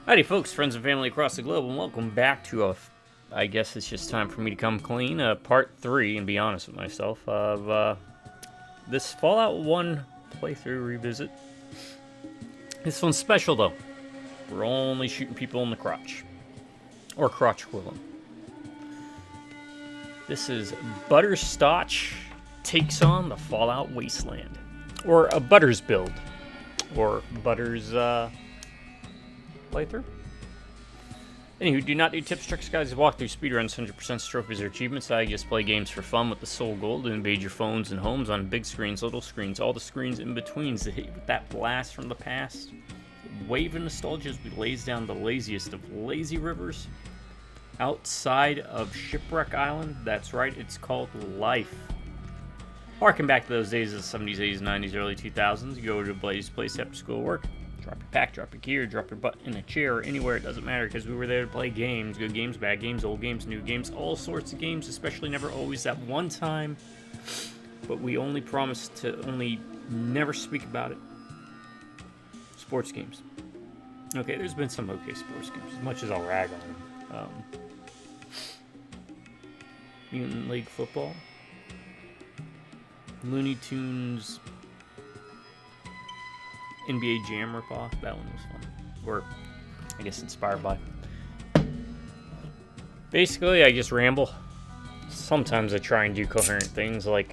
Howdy folks, friends and family across the globe, and welcome back to I guess it's just time for me to come clean, part 3, and be honest with myself, of this Fallout 1 playthrough revisit. This one's special though. We're only shooting people in the crotch. Or crotch equivalent. This is Butterscotch takes on the Fallout Wasteland. Or a Butters build. Or Butters, playthrough. Anywho, do not do tips, tricks, guys, walkthroughs, speedruns, 100% trophies, or achievements. I just play games for fun with the sole goal to invade your phones and homes on big screens, little screens, all the screens in betweens to hit you with that blast from the past. Wave of nostalgia as we lays down the laziest of lazy rivers outside of Shipwreck Island. That's right, it's called life. Harken back to those days of the 70s, 80s, 90s, early 2000s. You go to a Blaze place after school work. Drop your pack, drop your gear, drop your butt in a chair or anywhere, it doesn't matter, because we were there to play games. Good games, bad games, old games, new games, all sorts of games, especially never always that one time. But we only promised to never speak about it. Sports games. Okay, there's been some okay sports games, as much as I'll rag on them. Mutant League Football. Looney Tunes NBA Jam ripoff. That one was fun. Or, I guess, inspired by. Basically, I just ramble. Sometimes I try and do coherent things, like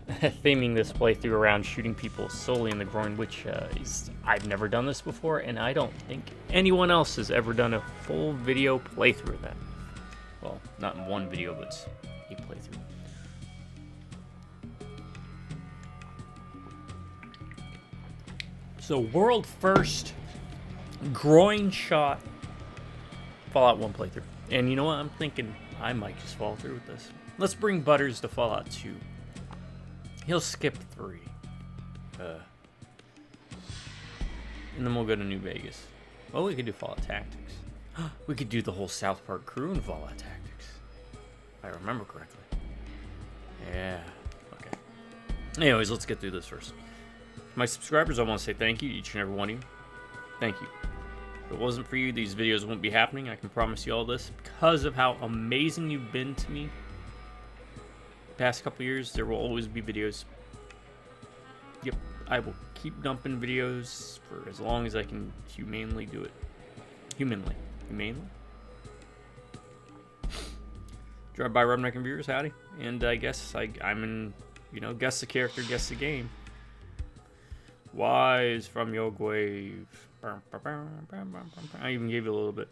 theming this playthrough around shooting people solely in the groin, which I've never done this before, and I don't think anyone else has ever done a full video playthrough of that. Well, not in one video, but a playthrough. So, world first groin shot Fallout 1 playthrough. And you know what? I'm thinking I might just follow through with this. Let's bring Butters to Fallout 2. He'll skip 3. And then we'll go to New Vegas. Well, we could do Fallout Tactics. We could do the whole South Park crew in Fallout Tactics. If I remember correctly. Yeah. Okay. Anyways, let's get through this first. My subscribers, I want to say thank you to each and every one of you. Thank you. If it wasn't for you, these videos wouldn't be happening. I can promise you all this. Because of how amazing you've been to me the past couple years, there will always be videos. Yep, I will keep dumping videos for as long as I can humanely do it. Humanly. Drive by Rubneck and Viewers, howdy. And I guess I'm in, guess the character, guess the game. Wise from your grave. I even gave you a little bit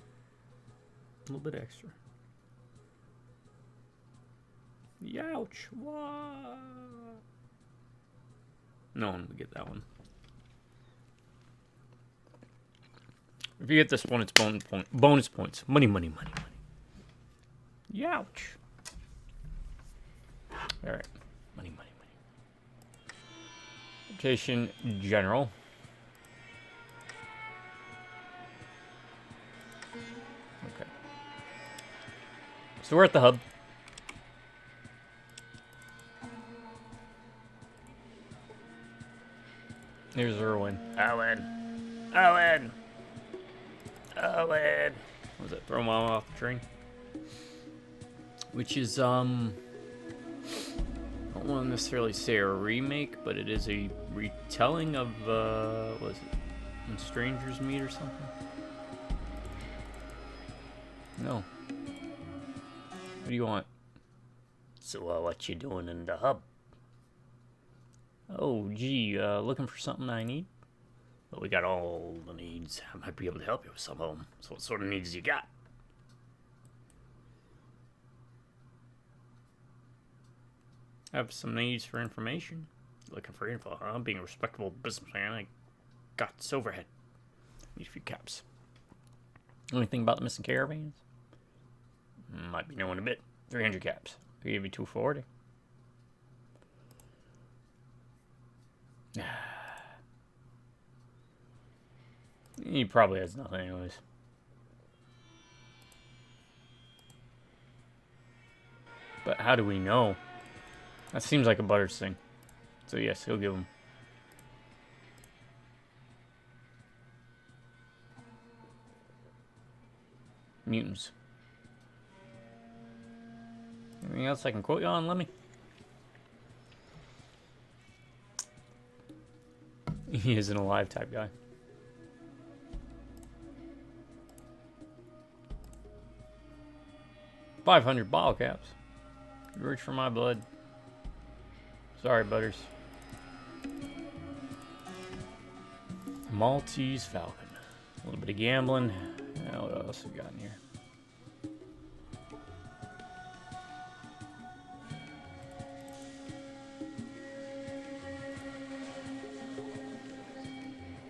extra. Youch! What? No one would get that one. If you get this one, it's bonus points. Money. Youch! All right, money. Location general. Okay. So we're at the hub. Here's Erwin. Owen! What was that? Throw mom off the train? Which is, I don't want to necessarily say a remake, but it is a retelling of, what is it? When Strangers Meet or something? No. What do you want? So, what you doing in the hub? Oh, gee, looking for something I need? Well, we got all the needs. I might be able to help you with some of them. So what sort of needs you got? I have some needs for information. Looking for info, huh? Being a respectable businessman, I got this overhead. Need a few caps. Anything about the missing caravans? Might be knowing a bit. 300 caps. I'll give you 240. He probably has nothing anyways. But how do we know? That seems like a Butters thing. So yes, he'll give him. Mutants. Anything else I can quote you on, Lemmy? He is an alive type guy. $500 bottle caps. You reach for my blood. Sorry, Butters. Maltese Falcon. A little bit of gambling. What else we got in here?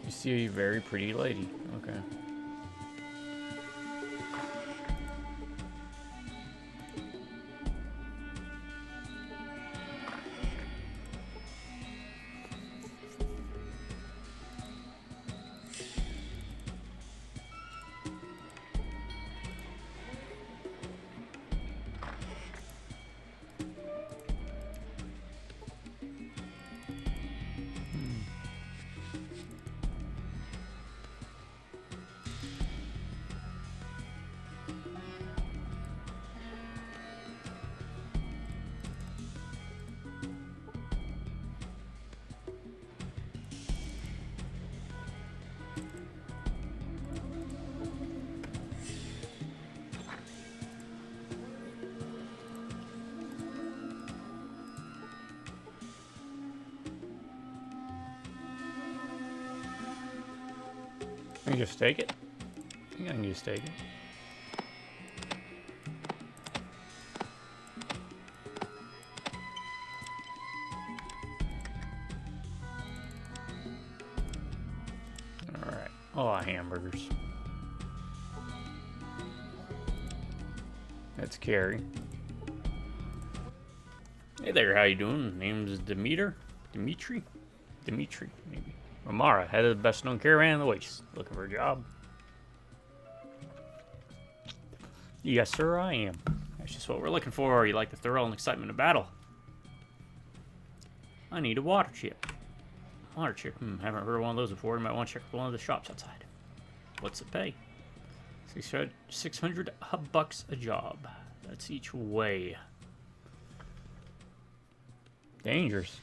You see a very pretty lady. Okay. Can you just take it? I think I can just take it. Alright. Oh, hamburgers. That's Carrie. Hey there, how you doing? Name's Dimitri, maybe. Ramara, head of the best-known caravan in the Waste. Looking for a job? Yes, sir, I am. That's just what we're looking for. You like the thrill and excitement of battle? I need a water chip. Water chip? Haven't heard of one of those before. You might want to check out one of the shops outside. What's it pay? 600 bucks a job. That's each way. Dangerous.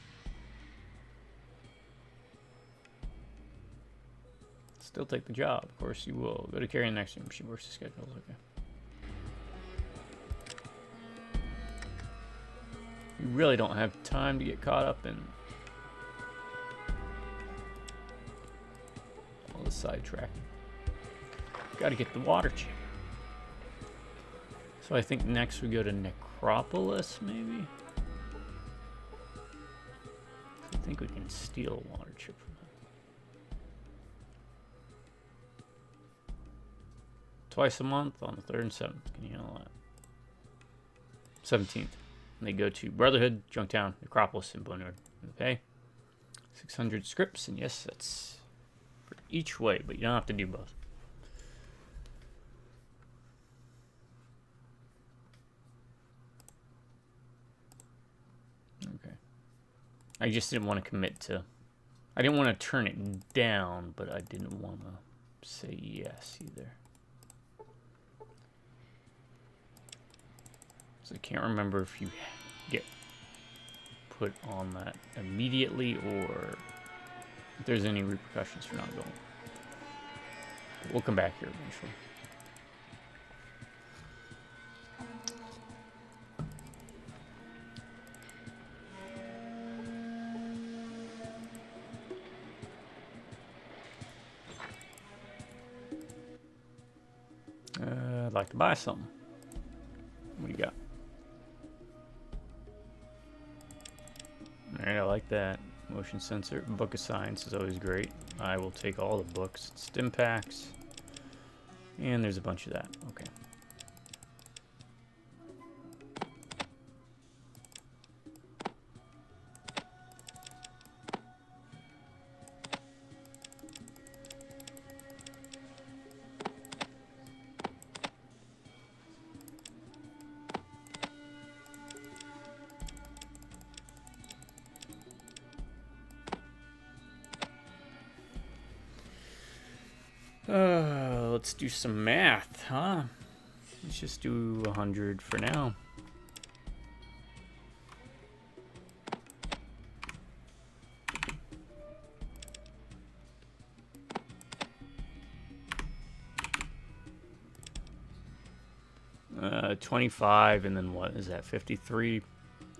Still take the job. Of course you will. Go to Carrie next to him. She works the schedules. Okay. You really don't have time to get caught up in all the sidetracking. Got to get the water chip. So I think next we go to Necropolis, maybe? I think we can steal a water chip from them. Twice a month on the 3rd and 7th. Can you handle that? 17th. And they go to Brotherhood, Junktown, Necropolis, and Boneyard. Okay? 600 scripts, and yes, that's for each way, but you don't have to do both. Okay. I just didn't want to commit to... I didn't want to turn it down, but I didn't want to say yes either. So I can't remember if you get put on that immediately or if there's any repercussions for not going. But we'll come back here eventually. I'd like to buy something. What do you got? Alright, I like that. Motion sensor. Book of Science is always great. I will take all the books. Stim packs. And there's a bunch of that. Okay. Let's do some math, huh? Let's just do 100 for now. Uh, 25, and then what is that? 53,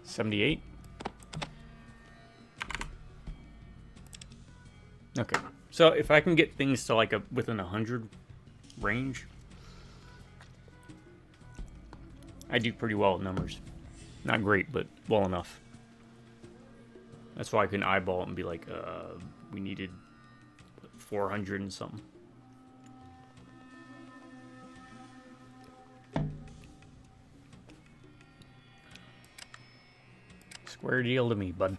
78. Okay, so if I can get things to like within 100 range, I do pretty well with numbers. Not great, but well enough. That's why I can eyeball it and be like, we needed 400 and something. Square deal to me, bud.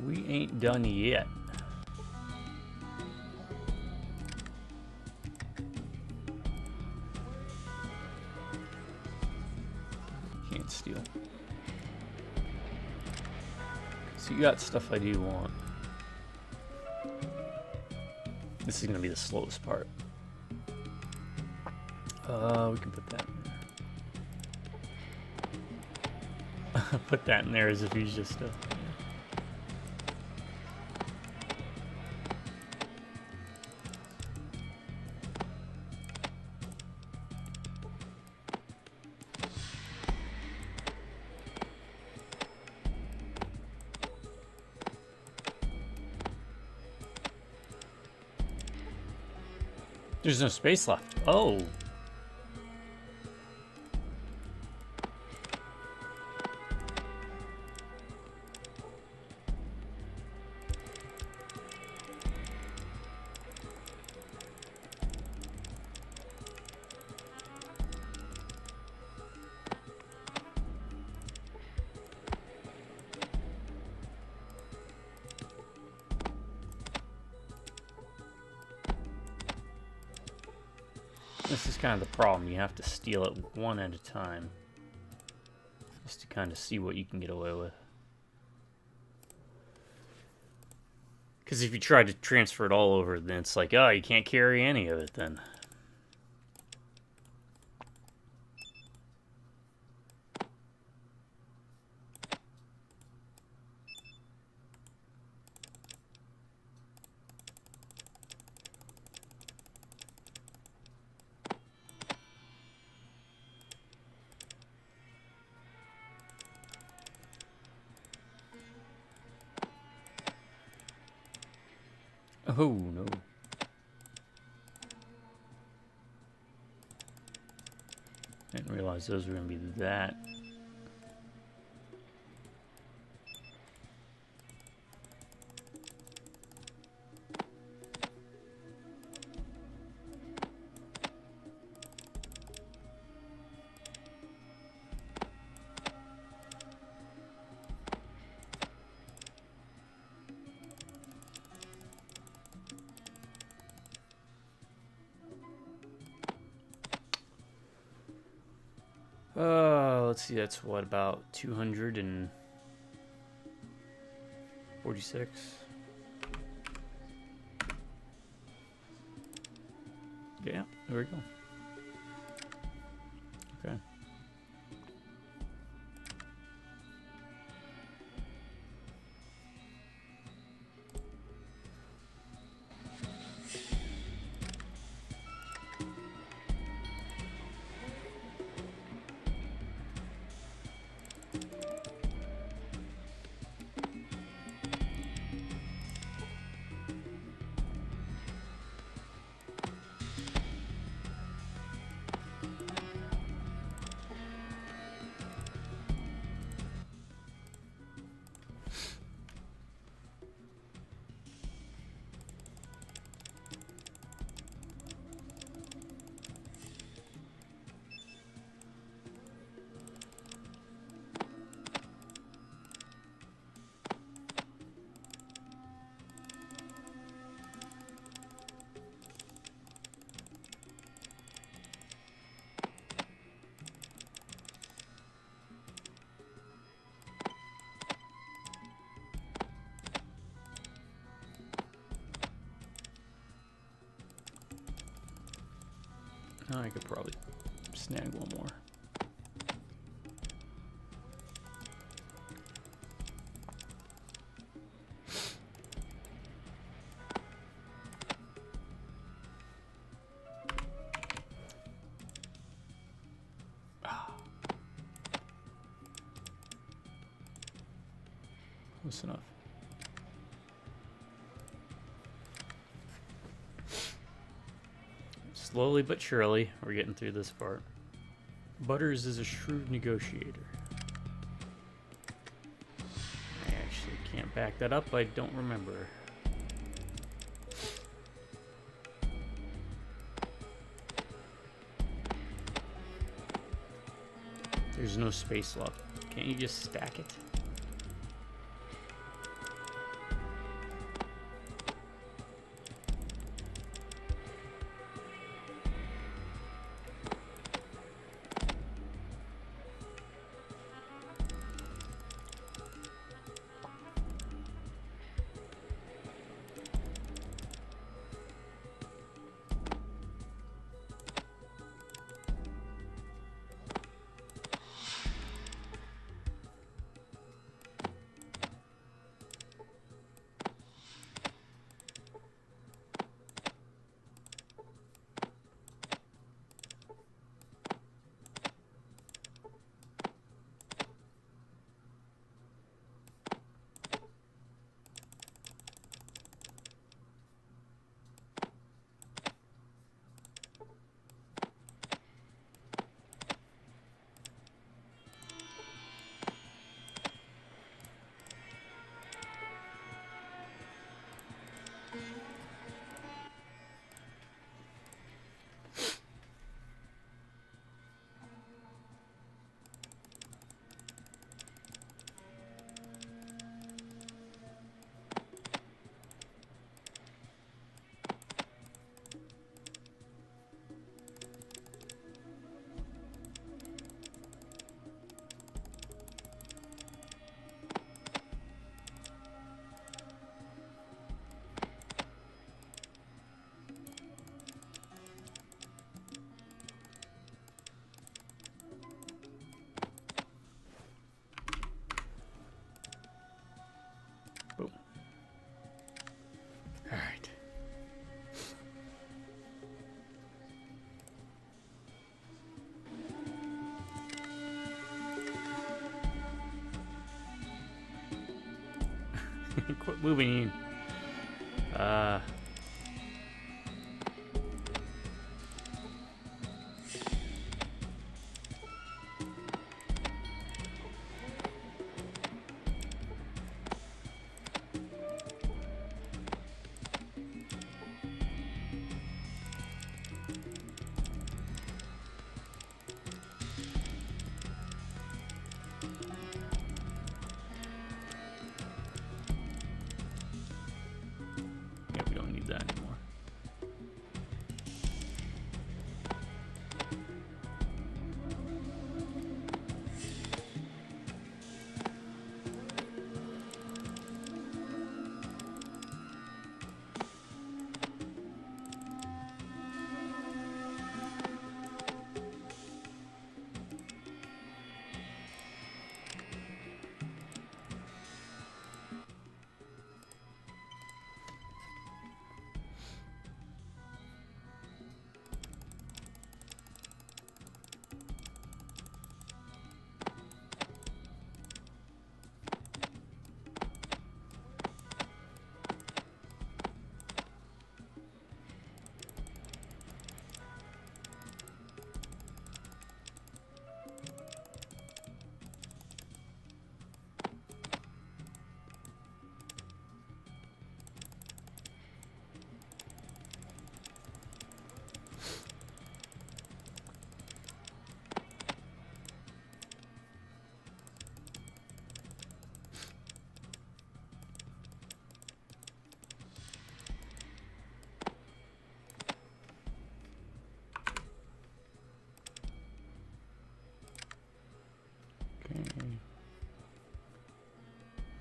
We ain't done yet. Can't steal. So you got stuff I do want. This is gonna be the slowest part. We can put that in there. Put that in there as if he's just There's no space left. Oh. This is kind of the problem. You have to steal it one at a time. Just to kind of see what you can get away with. Because if you try to transfer it all over, then it's like, oh, you can't carry any of it then. Oh, no. Didn't realize those were going to be that. Let's see, that's what, about 246? Yeah, there we go. Okay. I could probably snag one more. Close enough. Slowly but surely, we're getting through this part. Butters is a shrewd negotiator. I actually can't back that up. I don't remember. There's no space left. Can't you just stack it? Boom. All right. Quit moving. Yeah, we don't need that anymore.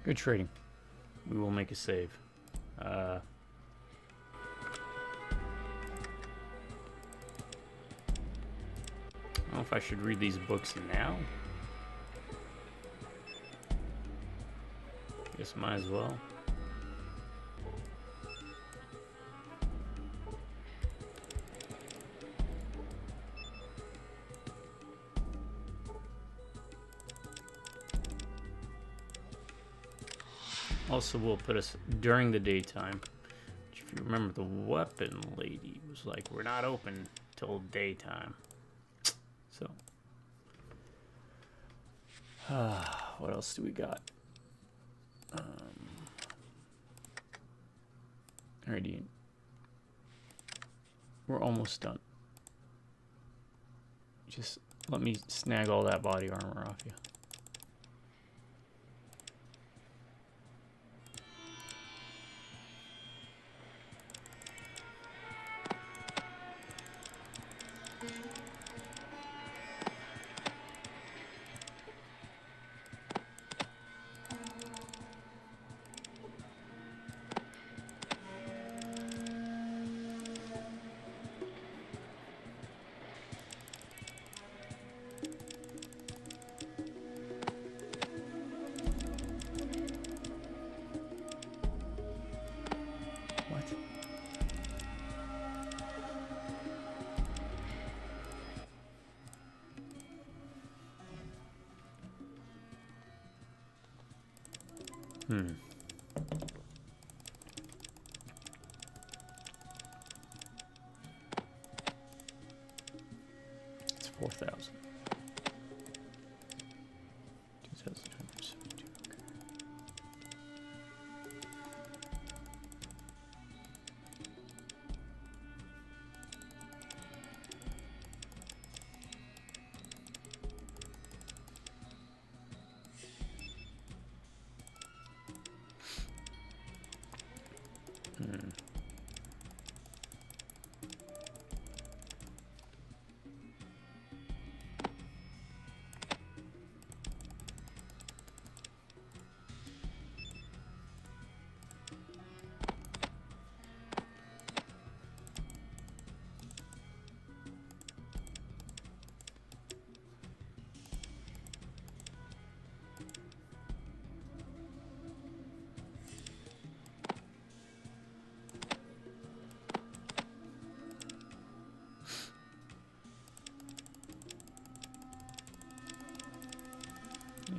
Good trading. We will make a save. don't know if I should read these books now. Guess might as well. Also, will put us during the daytime. If you remember, the weapon lady was like, we're not open till daytime. So, what else do we got? Alrighty. We're almost done. Just let me snag all that body armor off you. It's 4,000. 2,272.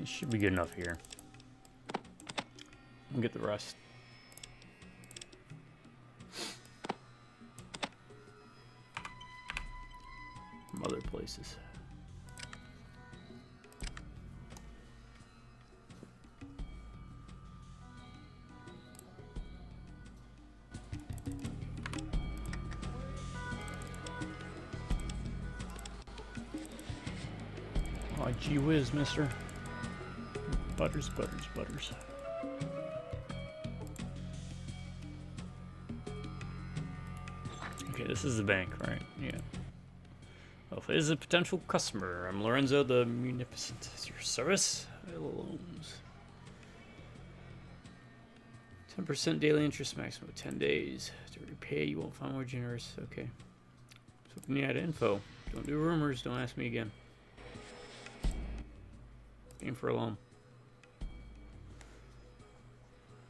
It should be good enough here. We'll get the rest. From other places. Oh, gee whiz, mister. Butters, butters, butters. Okay, this is the bank, right? Yeah. Well, if it is a potential customer, I'm Lorenzo the Munificent. Is your service? Loans. 10% daily interest, maximum of 10 days. To repay, you won't find more generous. Okay. So if you need info, don't do rumors. Don't ask me again. Aim for a loan.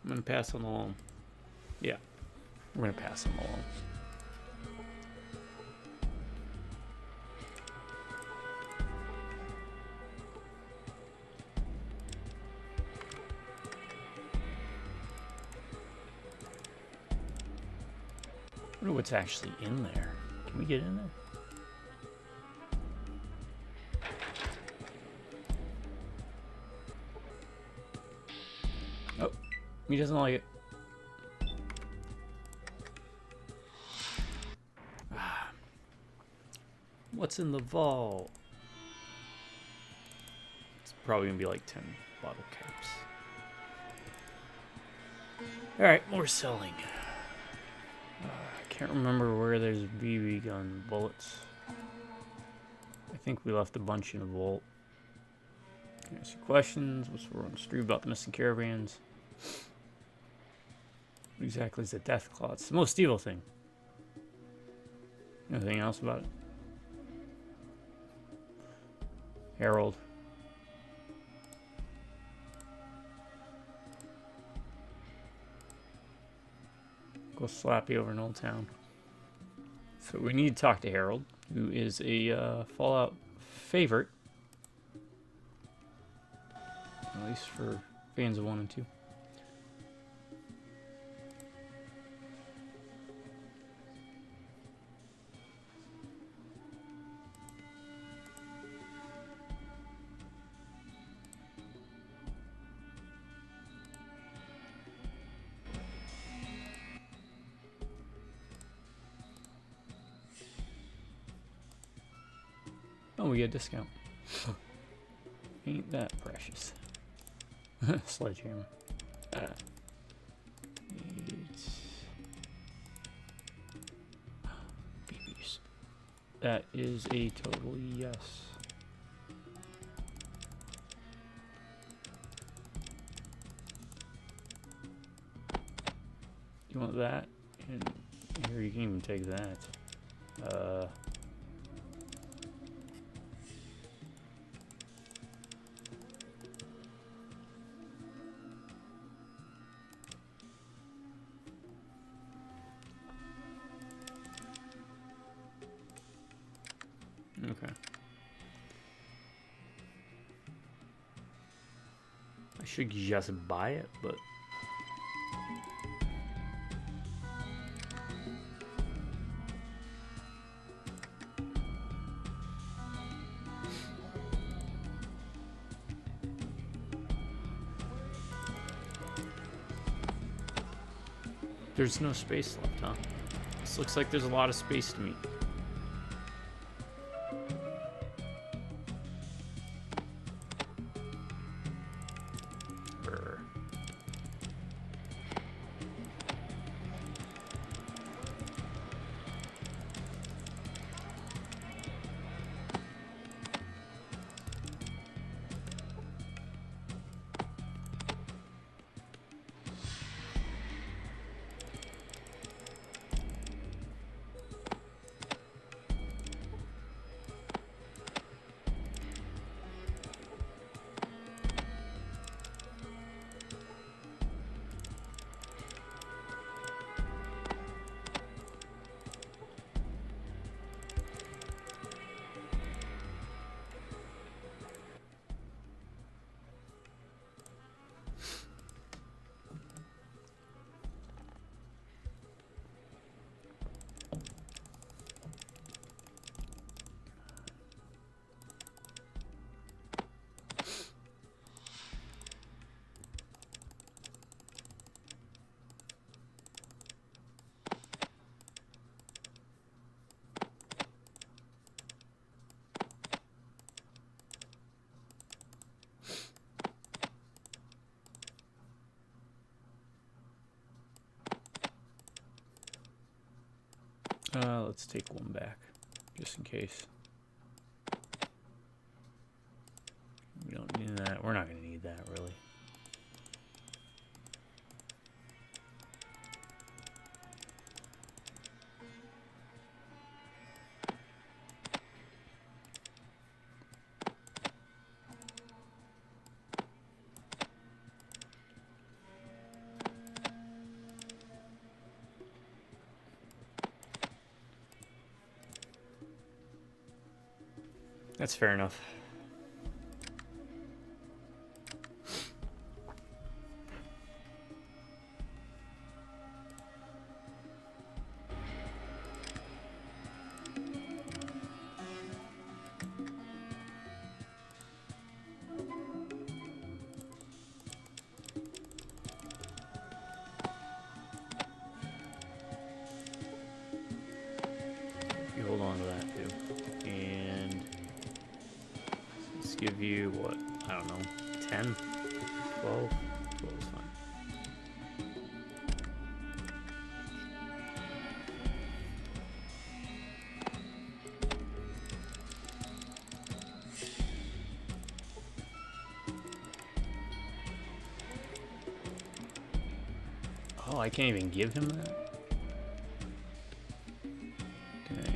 I'm gonna pass on the loan. Yeah, we're gonna pass on the loan. I wonder what's actually in there. Can we get in there? Oh, he doesn't like it. What's in the vault? It's probably gonna be like 10 bottle caps. Alright, more selling. I can't remember where there's BB gun bullets. I think we left a bunch in a vault. Can I ask you questions? What's the word on the street about the missing caravans? What exactly is the death claw? It's the most evil thing. Anything else about it? Harold. Go slappy over in Old Town. So we need to talk to Harold, who is a Fallout favorite. At least for fans of 1 and 2. Oh, we get a discount. Ain't that precious. Sledgehammer. BBs. That is a total yes. You want that? And here you can even take that. Okay. I should just buy it, but there's no space left, huh? This looks like there's a lot of space to meet. Let's take one back, just in case. We don't need that. We're not going to need that, really. That's fair enough. You hold on to that too. And let's give you what? I don't know. 10? 12? 12 is fine. Oh, I can't even give him that? Okay.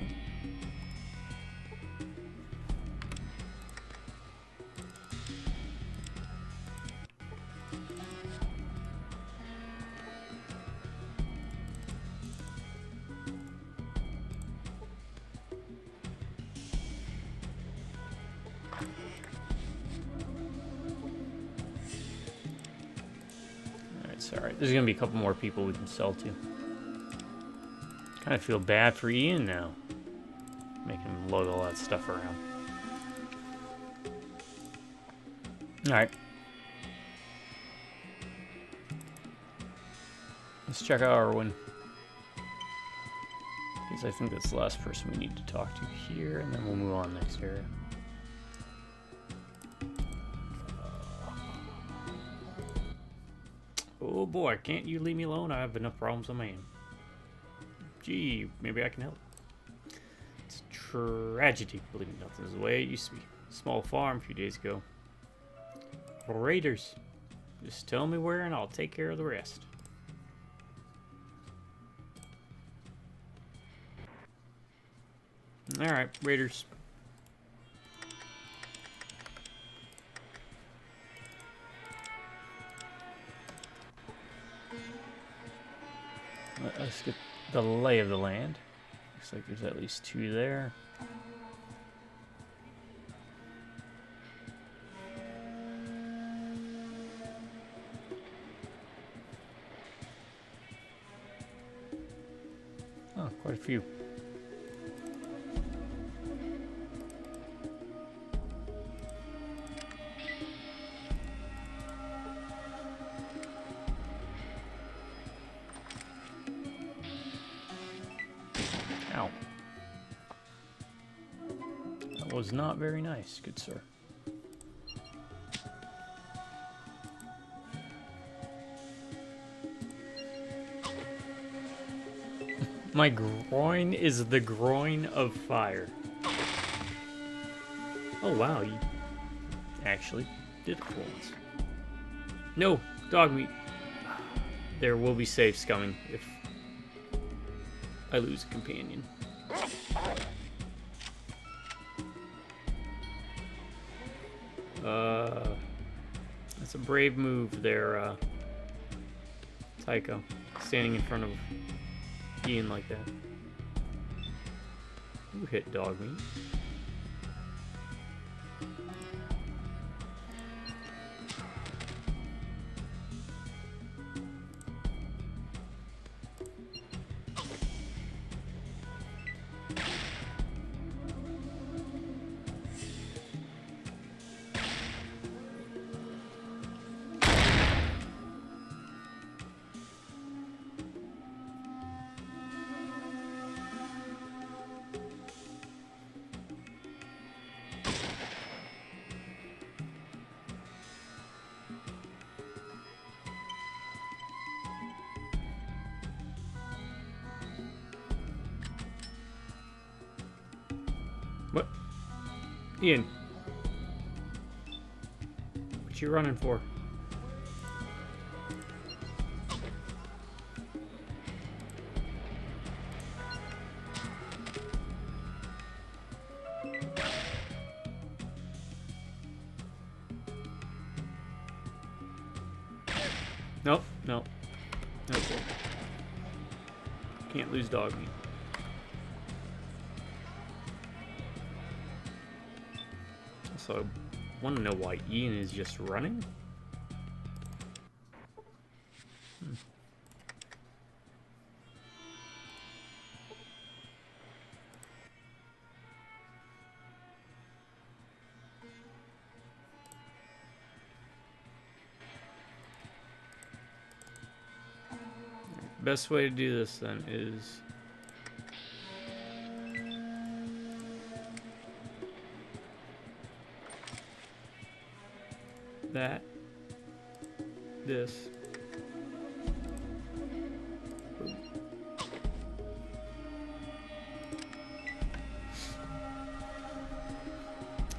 It's alright. There's gonna be a couple more people we can sell to. Kind of feel bad for Ian now. Making him load all that stuff around. Alright. Let's check out Arwen. Because I think that's the last person we need to talk to here, and then we'll move on next area. Oh boy, can't you leave me alone? I have enough problems on my own. Gee, maybe I can help. It's a tragedy, believing nothing's the way it used to be. Small farm a few days ago. Raiders. Just tell me where and I'll take care of the rest. Alright, Raiders. Let's get the lay of the land. Looks like there's at least 2 there. Oh, quite a few. Ow. That was not very nice, good sir. My groin is the groin of fire. Oh wow, you actually did it for once. No, dog meat. There will be safes coming if I lose a companion. That's a brave move there, Tycho. Standing in front of Ian like that. You hit dog meat. What? Ian. What you running for? Nope, nope. Nope. Can't lose dog meat. So I want to know why Ian is just running. Best way to do this then is that, this,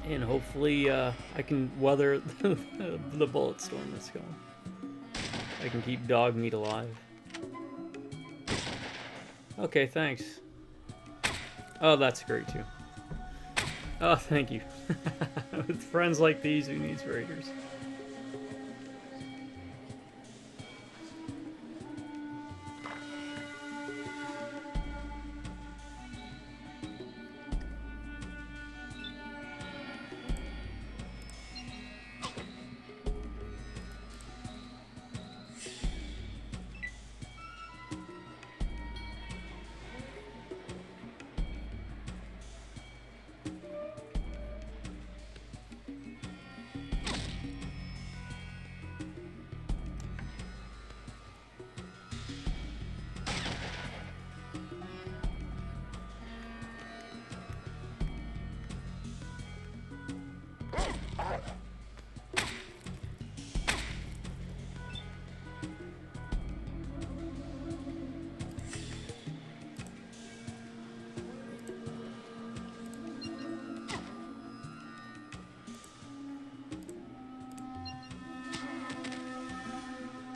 and hopefully I can weather the bullet storm that's going. I can keep dog meat alive. Okay, thanks. Oh, that's great too. Oh, thank you. With friends like these, who needs raiders?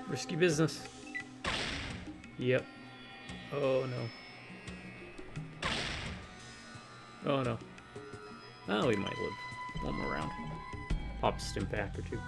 Risky business. Yep. Oh no. Oh no. Oh, we might live one more round. Pop a stim pack or two.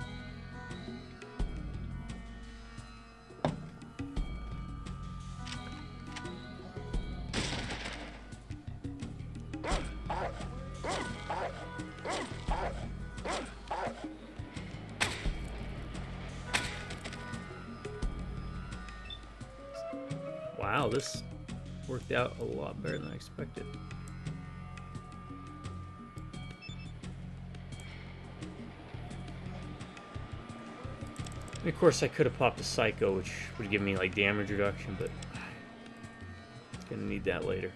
Wow, this worked out a lot better than I expected. And of course, I could have popped a Psycho, which would give me like damage reduction, but it's gonna need that later.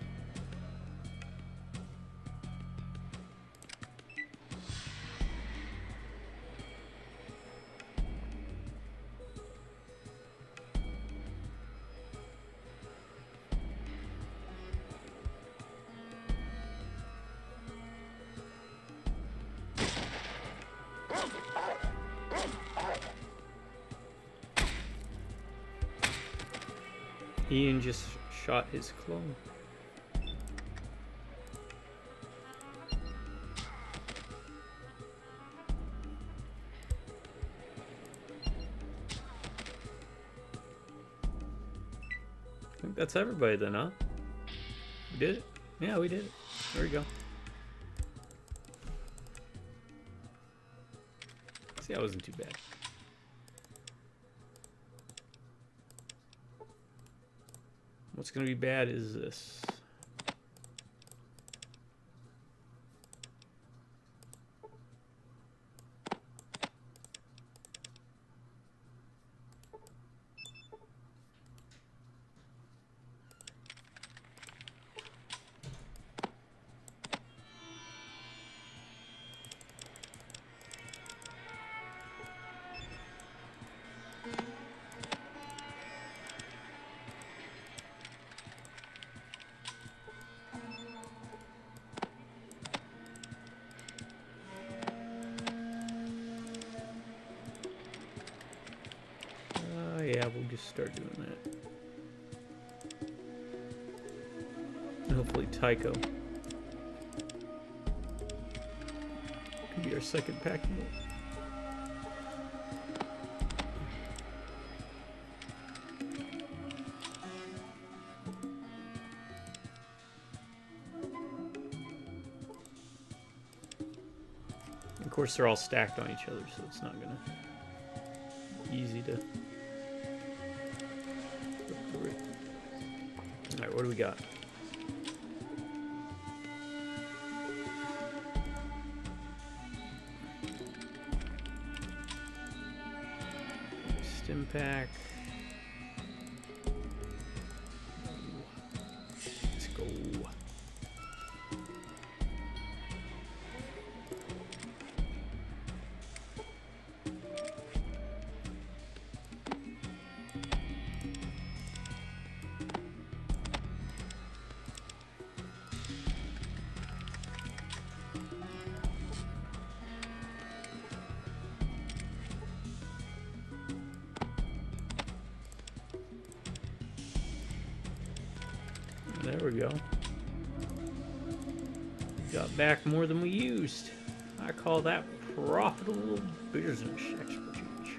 Ian just shot his clone. I think that's everybody then, huh? We did it? Yeah, we did it. There we go. See, that wasn't too bad. What's going to be bad is this. Yeah, we'll just start doing that. And hopefully Tycho can be our second pack mule. Of course, they're all stacked on each other, so it's not gonna be easy to. Alright, what do we got? Stim pack. Let's go. There we go. Got back more than we used. I call that profitable business expertise.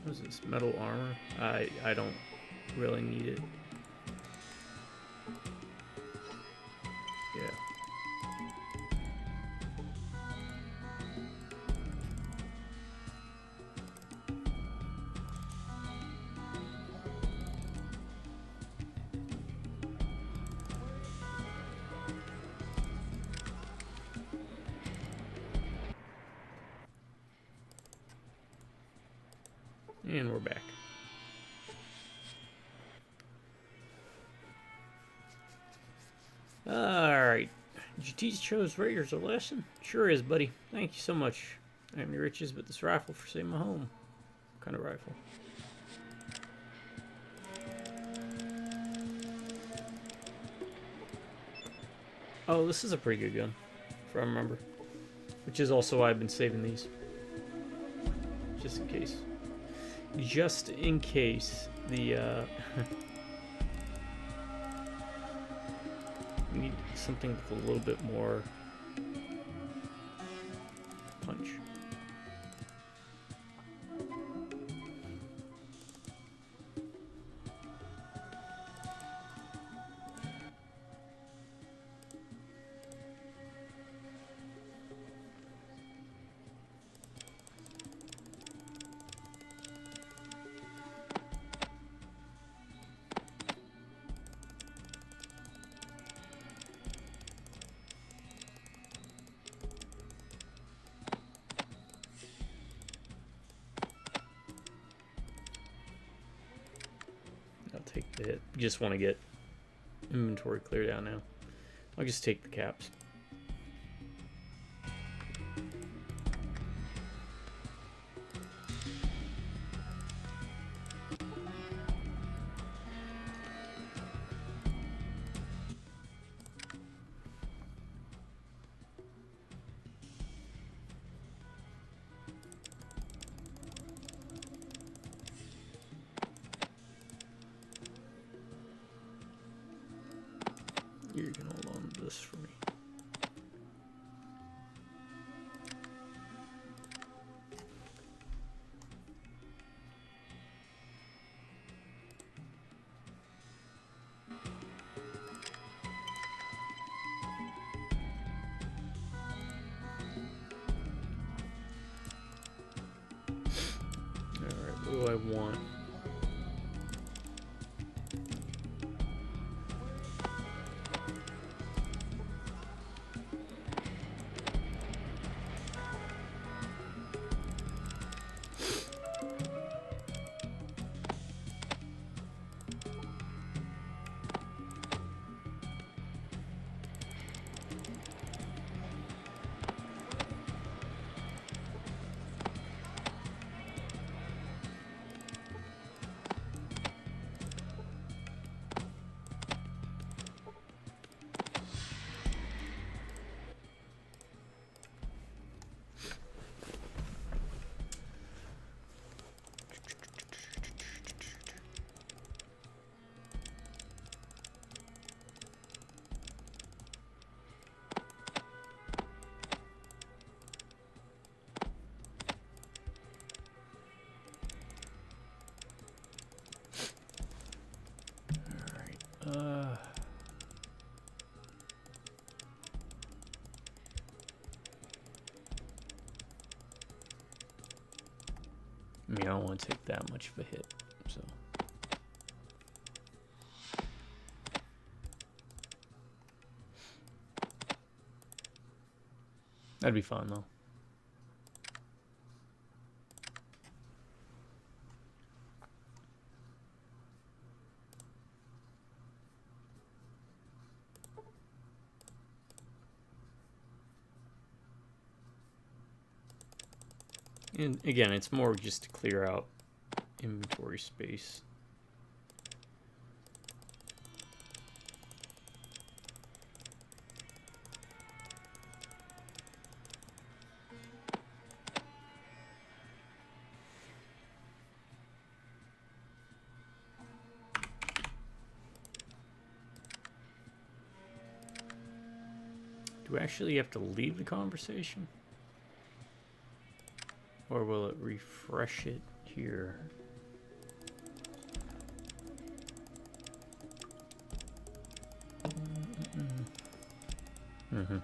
What is this? Metal armor? I don't really need it. Yeah. And we're back. Alright. Did you teach those raiders a lesson? Sure is, buddy. Thank you so much. I have any riches but this rifle for saving my home. What kind of rifle? Oh, this is a pretty good gun. if I remember. Which is also why I've been saving these. Just in case. Just in case the we need something with a little bit more punch. Take the hit. You just want to get inventory cleared out now. I'll just take the caps. You're gonna hold on to this for me. Alright, what do I want? I mean, I don't want to take that much of a hit, so. That'd be fun, though. And again, it's more just to clear out inventory space. Do I actually have to leave the conversation? Or will it refresh it here? Mm-hmm.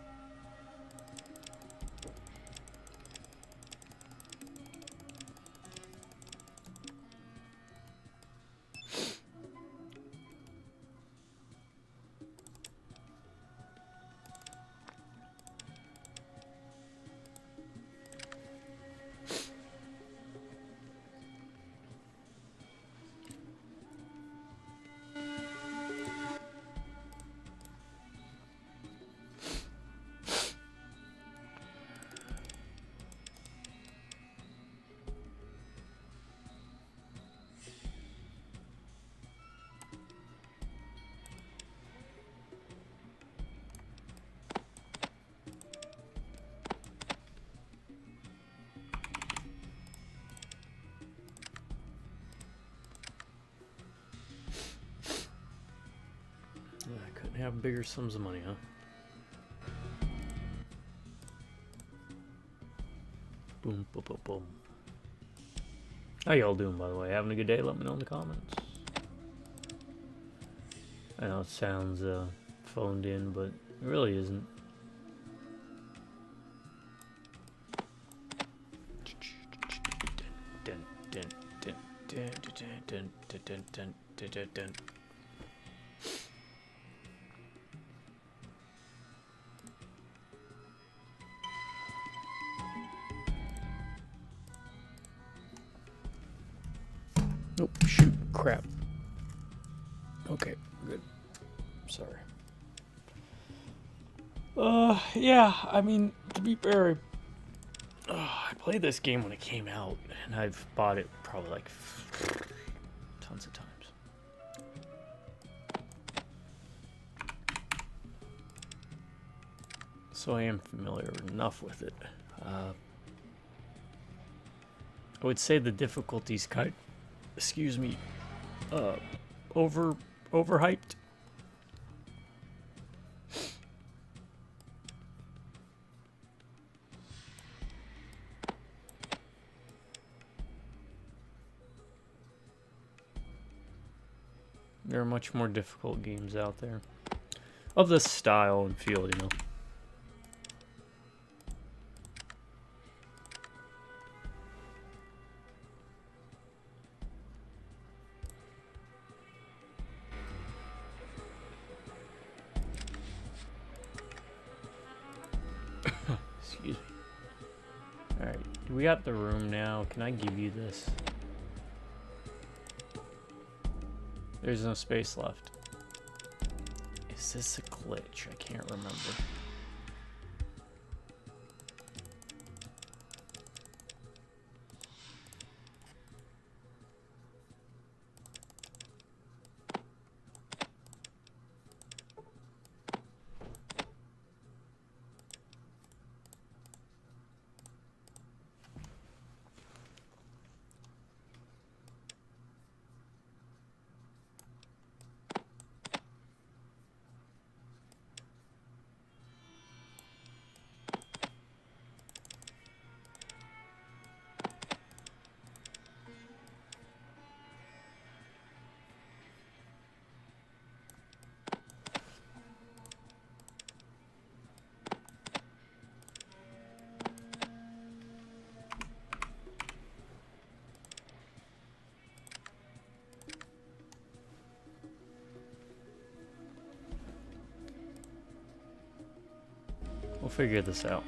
have bigger sums of money, huh? Boom, boom, boom, boom. How y'all doing, by the way? Having a good day? Let me know in the comments. I know it sounds phoned in, but it really isn't. Oh, shoot. Crap. Okay, good. Sorry. Yeah, I mean, to be fair, I played this game when it came out, and I've bought it probably like tons of times. So I am familiar enough with it. I would say the difficulty's kind, excuse me, overhyped. There are much more difficult games out there of this style and feel, you know. Excuse me. Alright, we got the room now. Can I give you this? There's no space left. Is this a glitch? I can't remember. We'll figure this out.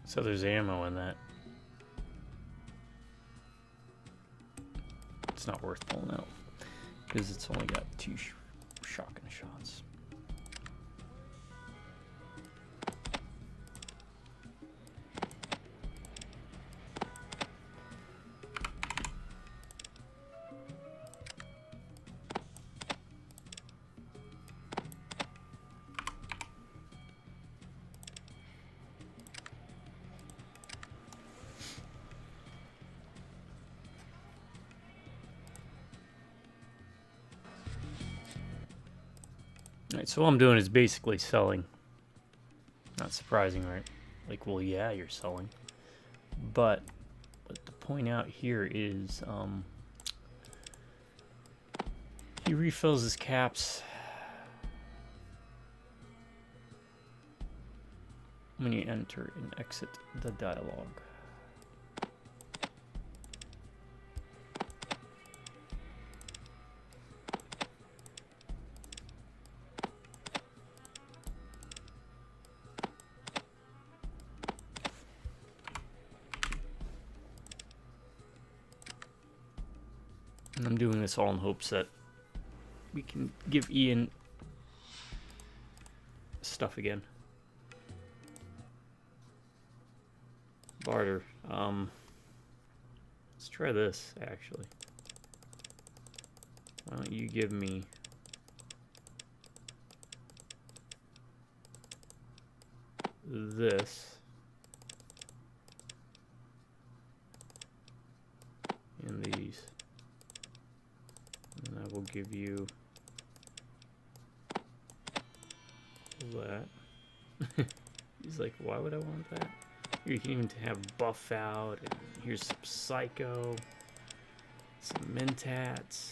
So there's ammo in that. It's not worth pulling out because it's only got 2 shotgun shots. Alright, so all I'm doing is basically selling. Not surprising, right? Like, well, yeah, you're selling. But what to point out here is he refills his caps when you enter and exit the dialogue. And I'm doing this all in hopes that we can give Ian stuff again. Barter. Let's try this, actually. Why don't you give me this and these. And I will give you that. He's like, why would I want that? You can even have buff out, and here's some psycho, some mentats.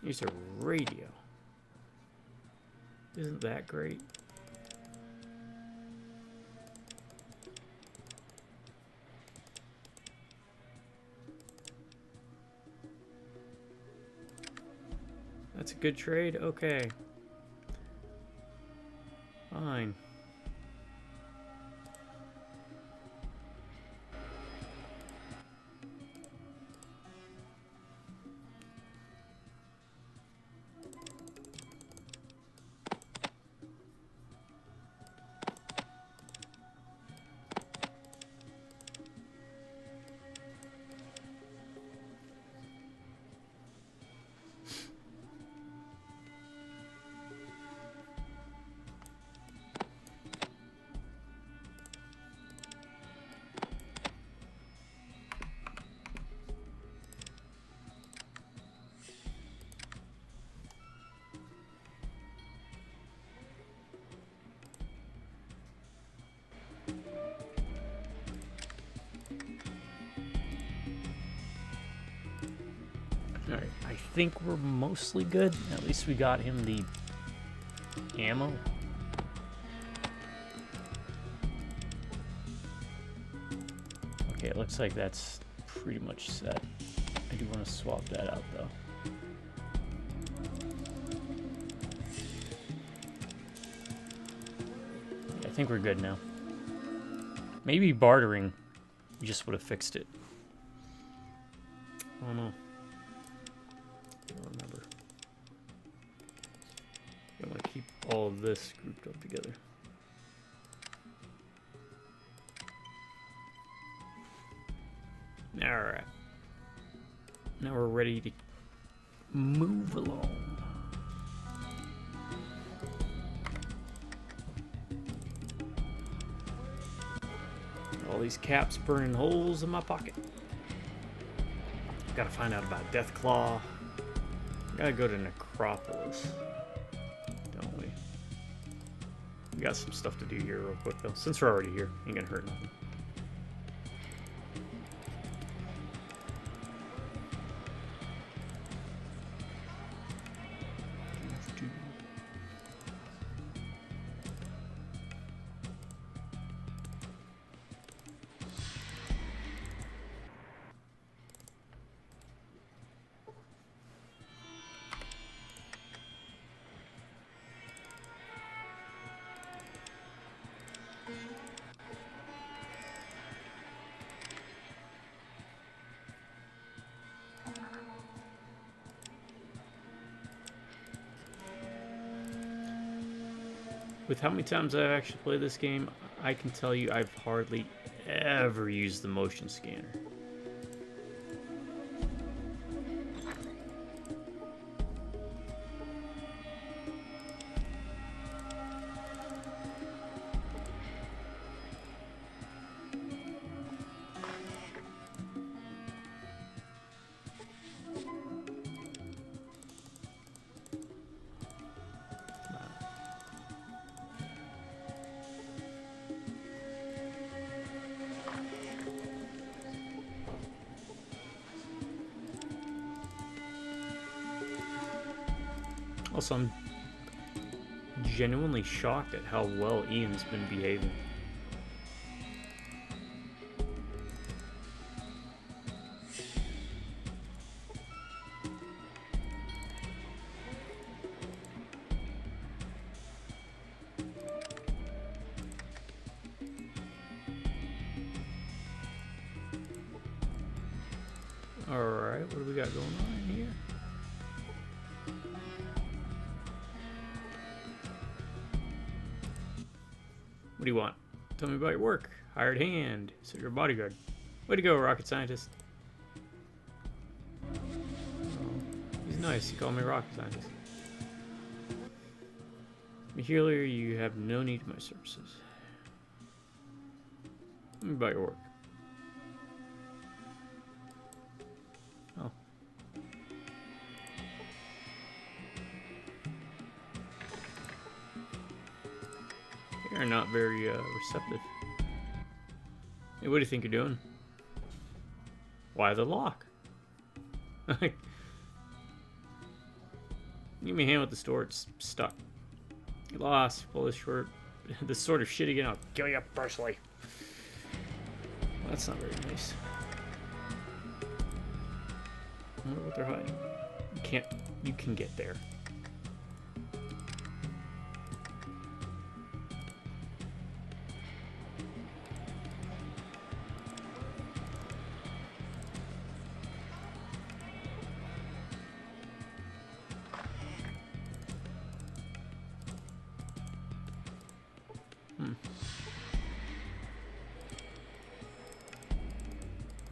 Here's a radio. Isn't that great? That's a good trade? Okay. Fine. Alright, I think we're mostly good. At least we got him the ammo. Okay, it looks like that's pretty much set. I do want to swap that out, though. I think we're good now. Maybe bartering just would have fixed it. I don't know. I don't remember. I want to keep all of this grouped up together. Alright. Now we're ready to move along. All these caps burning holes in my pocket. Gotta find out about Deathclaw. Gotta go to Necropolis. Don't we? We got some stuff to do here real quick though. Since we're already here, ain't gonna hurt nothing. With how many times I've actually played this game, I can tell you I've hardly ever used the motion scanner. Also, I'm genuinely shocked at how well Ian's been behaving. Alright, what do we got going on here? What do you want? Tell me about your work. Hired hand. So you're a bodyguard. Way to go, rocket scientist. Oh, he's nice. He called me rocket scientist. Healer, you have no need for my services. Tell me about your work. Oh. You're not very receptive. Hey, what do you think you're doing? Why the lock? Give me a hand with the store. It's stuck. You lost. Pull this short. This sort of shit again. I'll kill you personally. Well, that's not very nice. I wonder what they're hiding. You can't. You can get there.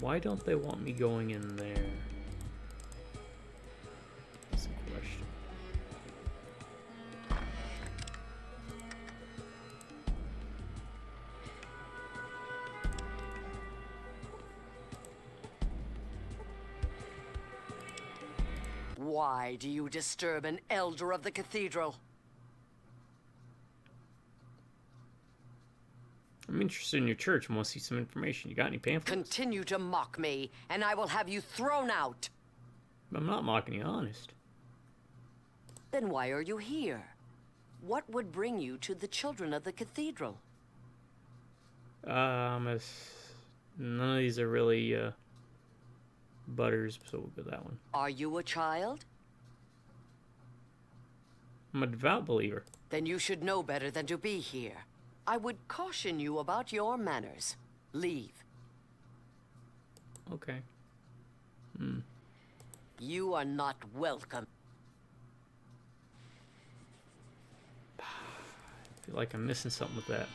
Why don't they want me going in there? That's a question. Why do you disturb an elder of the cathedral? I'm interested in your church and want to see some information. You got any pamphlets? Continue to mock me, and I will have you thrown out. I'm not mocking you, honest. Then why are you here? What would bring you to the children of the cathedral? None of these are really, butters, so we'll go that one. Are you a child? I'm a devout believer. Then you should know better than to be here. I would caution you about your manners. Leave. Okay. You are not welcome. I feel like I'm missing something with that.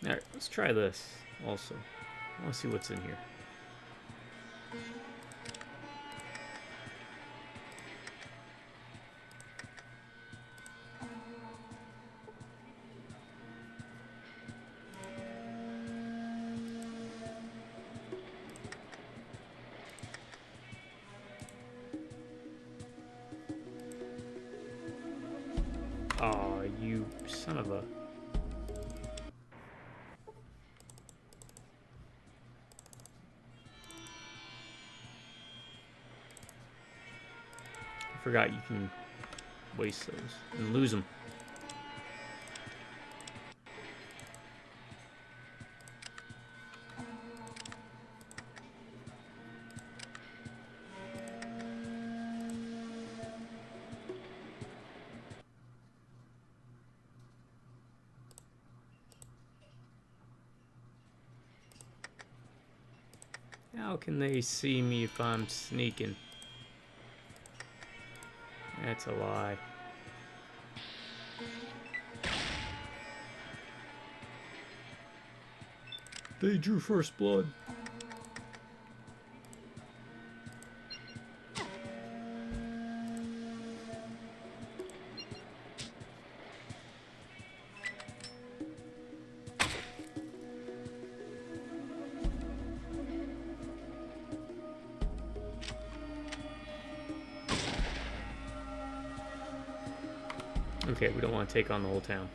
Alright, let's try this also. I want to see what's in here. Aw, you son of a... I forgot you can waste those and lose them. How can they see me if I'm sneaking? That's a lie. They drew first blood. Okay, we don't want to take on the whole town.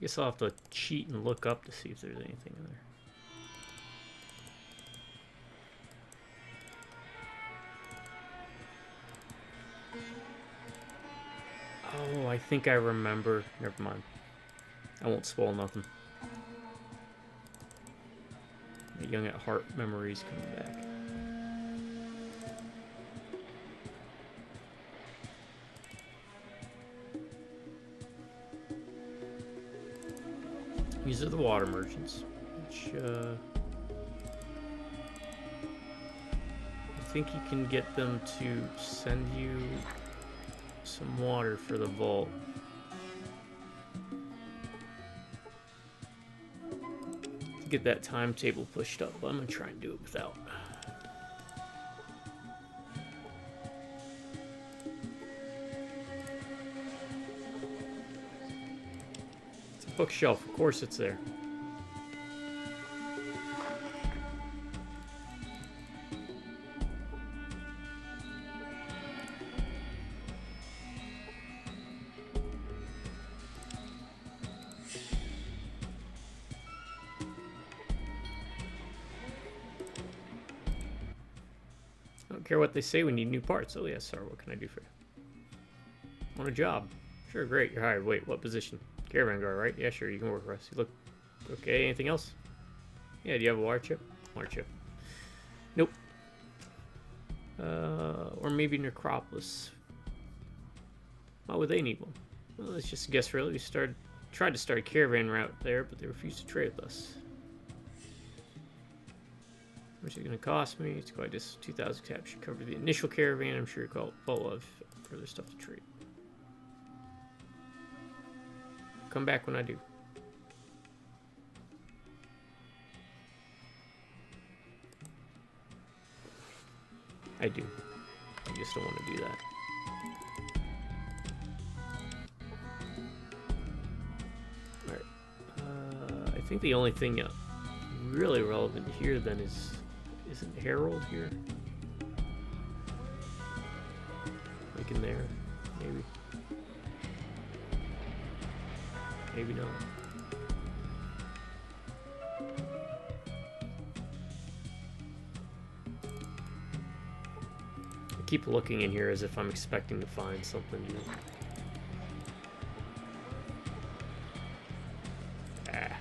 Guess I'll have to cheat and look up to see if there's anything in there. Oh, I think I remember. Never mind. I won't spoil nothing. The young at heart memories coming back. These are the water merchants, which I think you can get them to send you some water for the vault. To get that timetable pushed up, but I'm gonna try and do it without. It's a bookshelf, of course it's there. I don't care what they say, we need new parts. Oh, yes, sir, what can I do for you? Want a job? Sure, great, you're hired. Wait, what position? Caravan guard, right? Yeah, sure, you can work for us. You look okay. Anything else? Yeah, do you have a water chip? Water chip. Nope. Or maybe Necropolis. Why would they need one? Well, let's just guess really. We tried to start a caravan route there, but they refused to trade with us. How much is it going to cost me? It's quite just 2,000 caps should cover the initial caravan. I'm sure you'll full of further stuff to trade. Come back when I do. I do. I just don't want to do that. Alright. I think the only thing really relevant here then isn't Harold here? Like in there, maybe. Maybe not. I keep looking in here as if I'm expecting to find something new. Ah.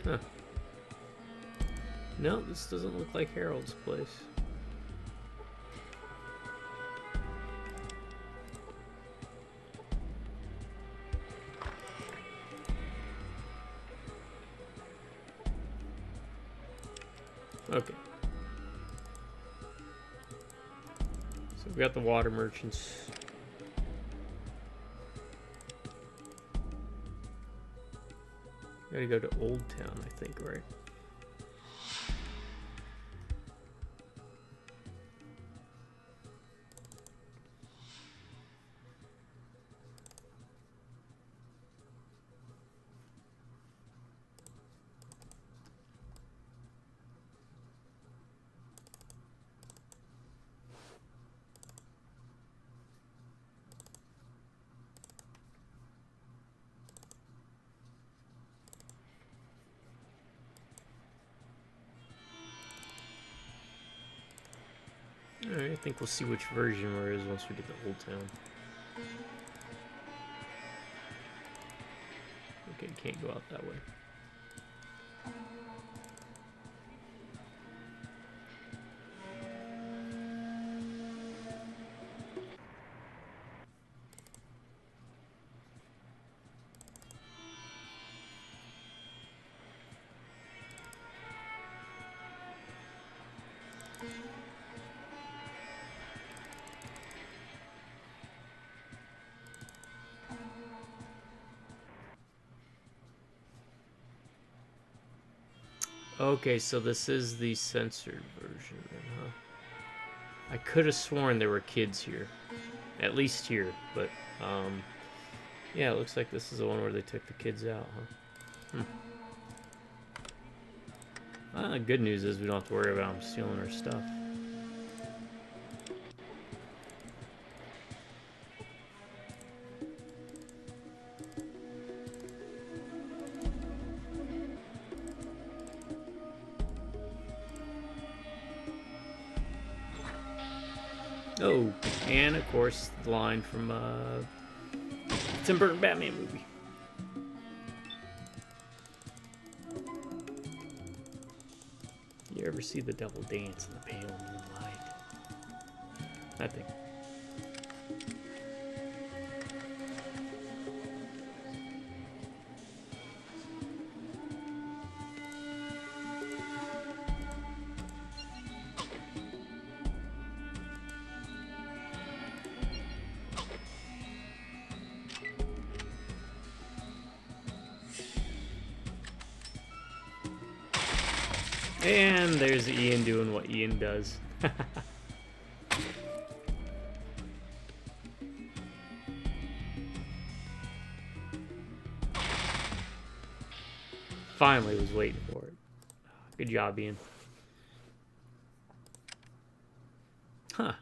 Huh. No, this doesn't look like Harold's place. Okay. So we got the water merchants. Gotta go to Old Town, I think, right? Alright, I think we'll see which version there is once we get to Old Town. Okay, can't go out that way. Okay, so this is the censored version then, huh? I could have sworn there were kids here. At least here, but, Yeah, it looks like this is the one where they took the kids out, huh? Good news is we don't have to worry about them stealing our stuff. Oh, and of course the line from Tim Burton Batman movie. You ever see the devil dance in the pale moonlight? That thing. And there's Ian doing what Ian does. Finally was waiting for it. Good job, Ian. Huh.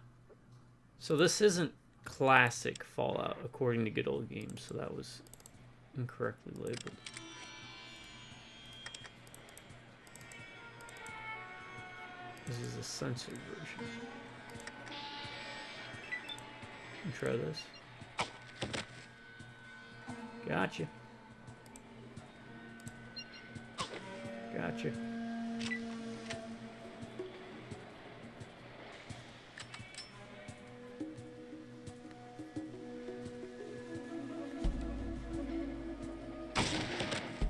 So this isn't classic Fallout according to Good Old Games, so that was incorrectly labeled. This is a censored version. Try this. Gotcha. Gotcha.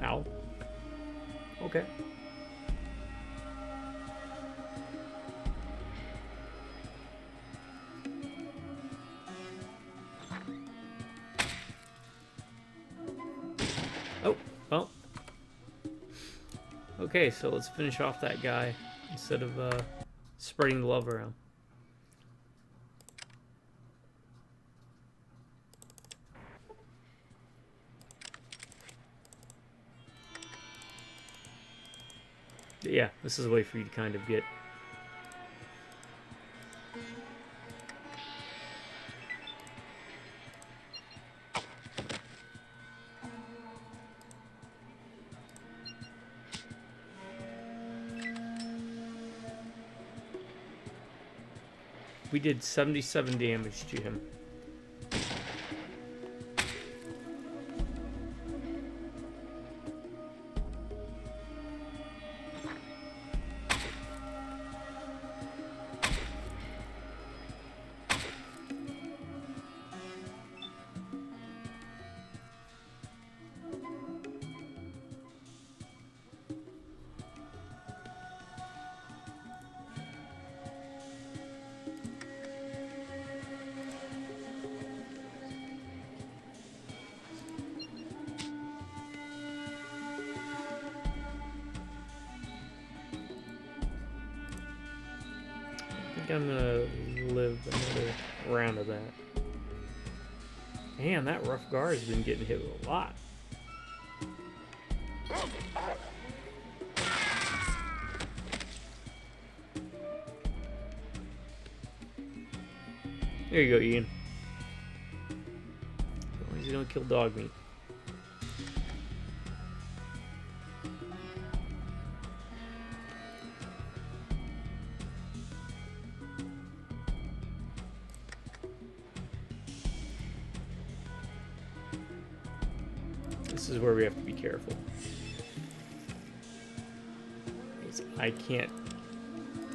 Ow. Okay. Oh, well. Okay, so let's finish off that guy instead of spreading the love around. Yeah, this is a way for you to kind of get... We did 77 damage to him. I think I'm gonna live another round of that. Man, that rough guard has been getting hit with a lot. There you go, Ian. As long as you don't kill dog meat. This is where we have to be careful. Because I can't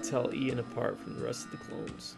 tell Ian apart from the rest of the clones.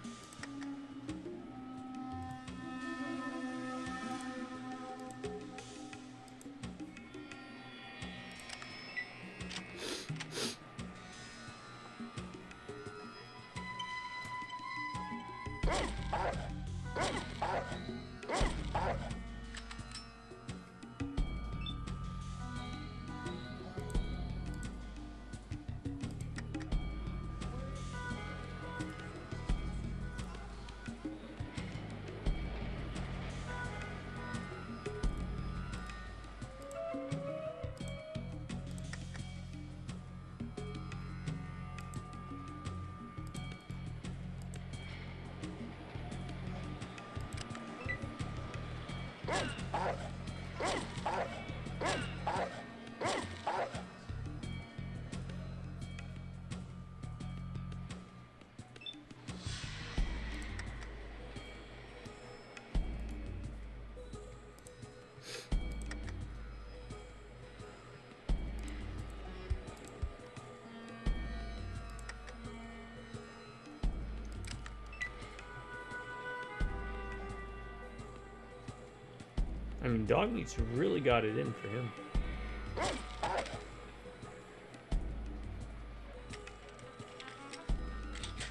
I mean, dog meat's really got it in for him.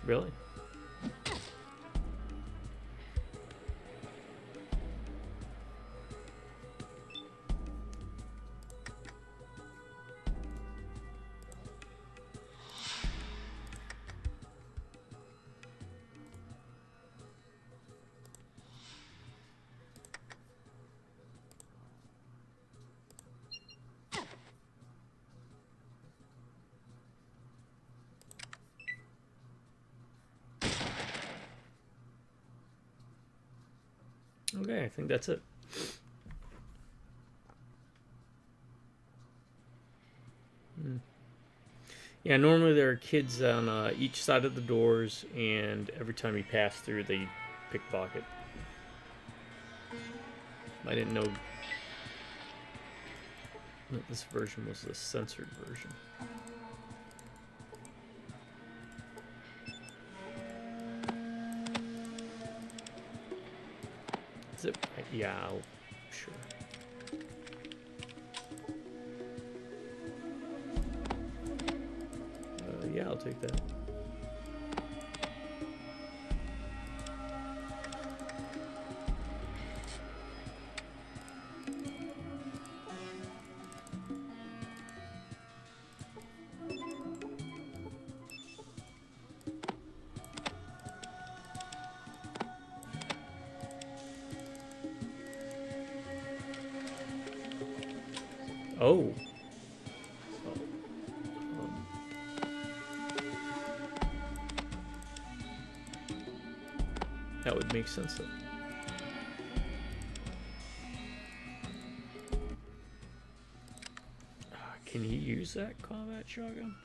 Really? Okay, I think that's it. Yeah, normally there are kids on each side of the doors, and every time you pass through, they pickpocket. I didn't know that this version was the censored version. Is it? Yeah, sure. Yeah, I'll take that. Oh. That would make sense then. Can he use that combat shotgun?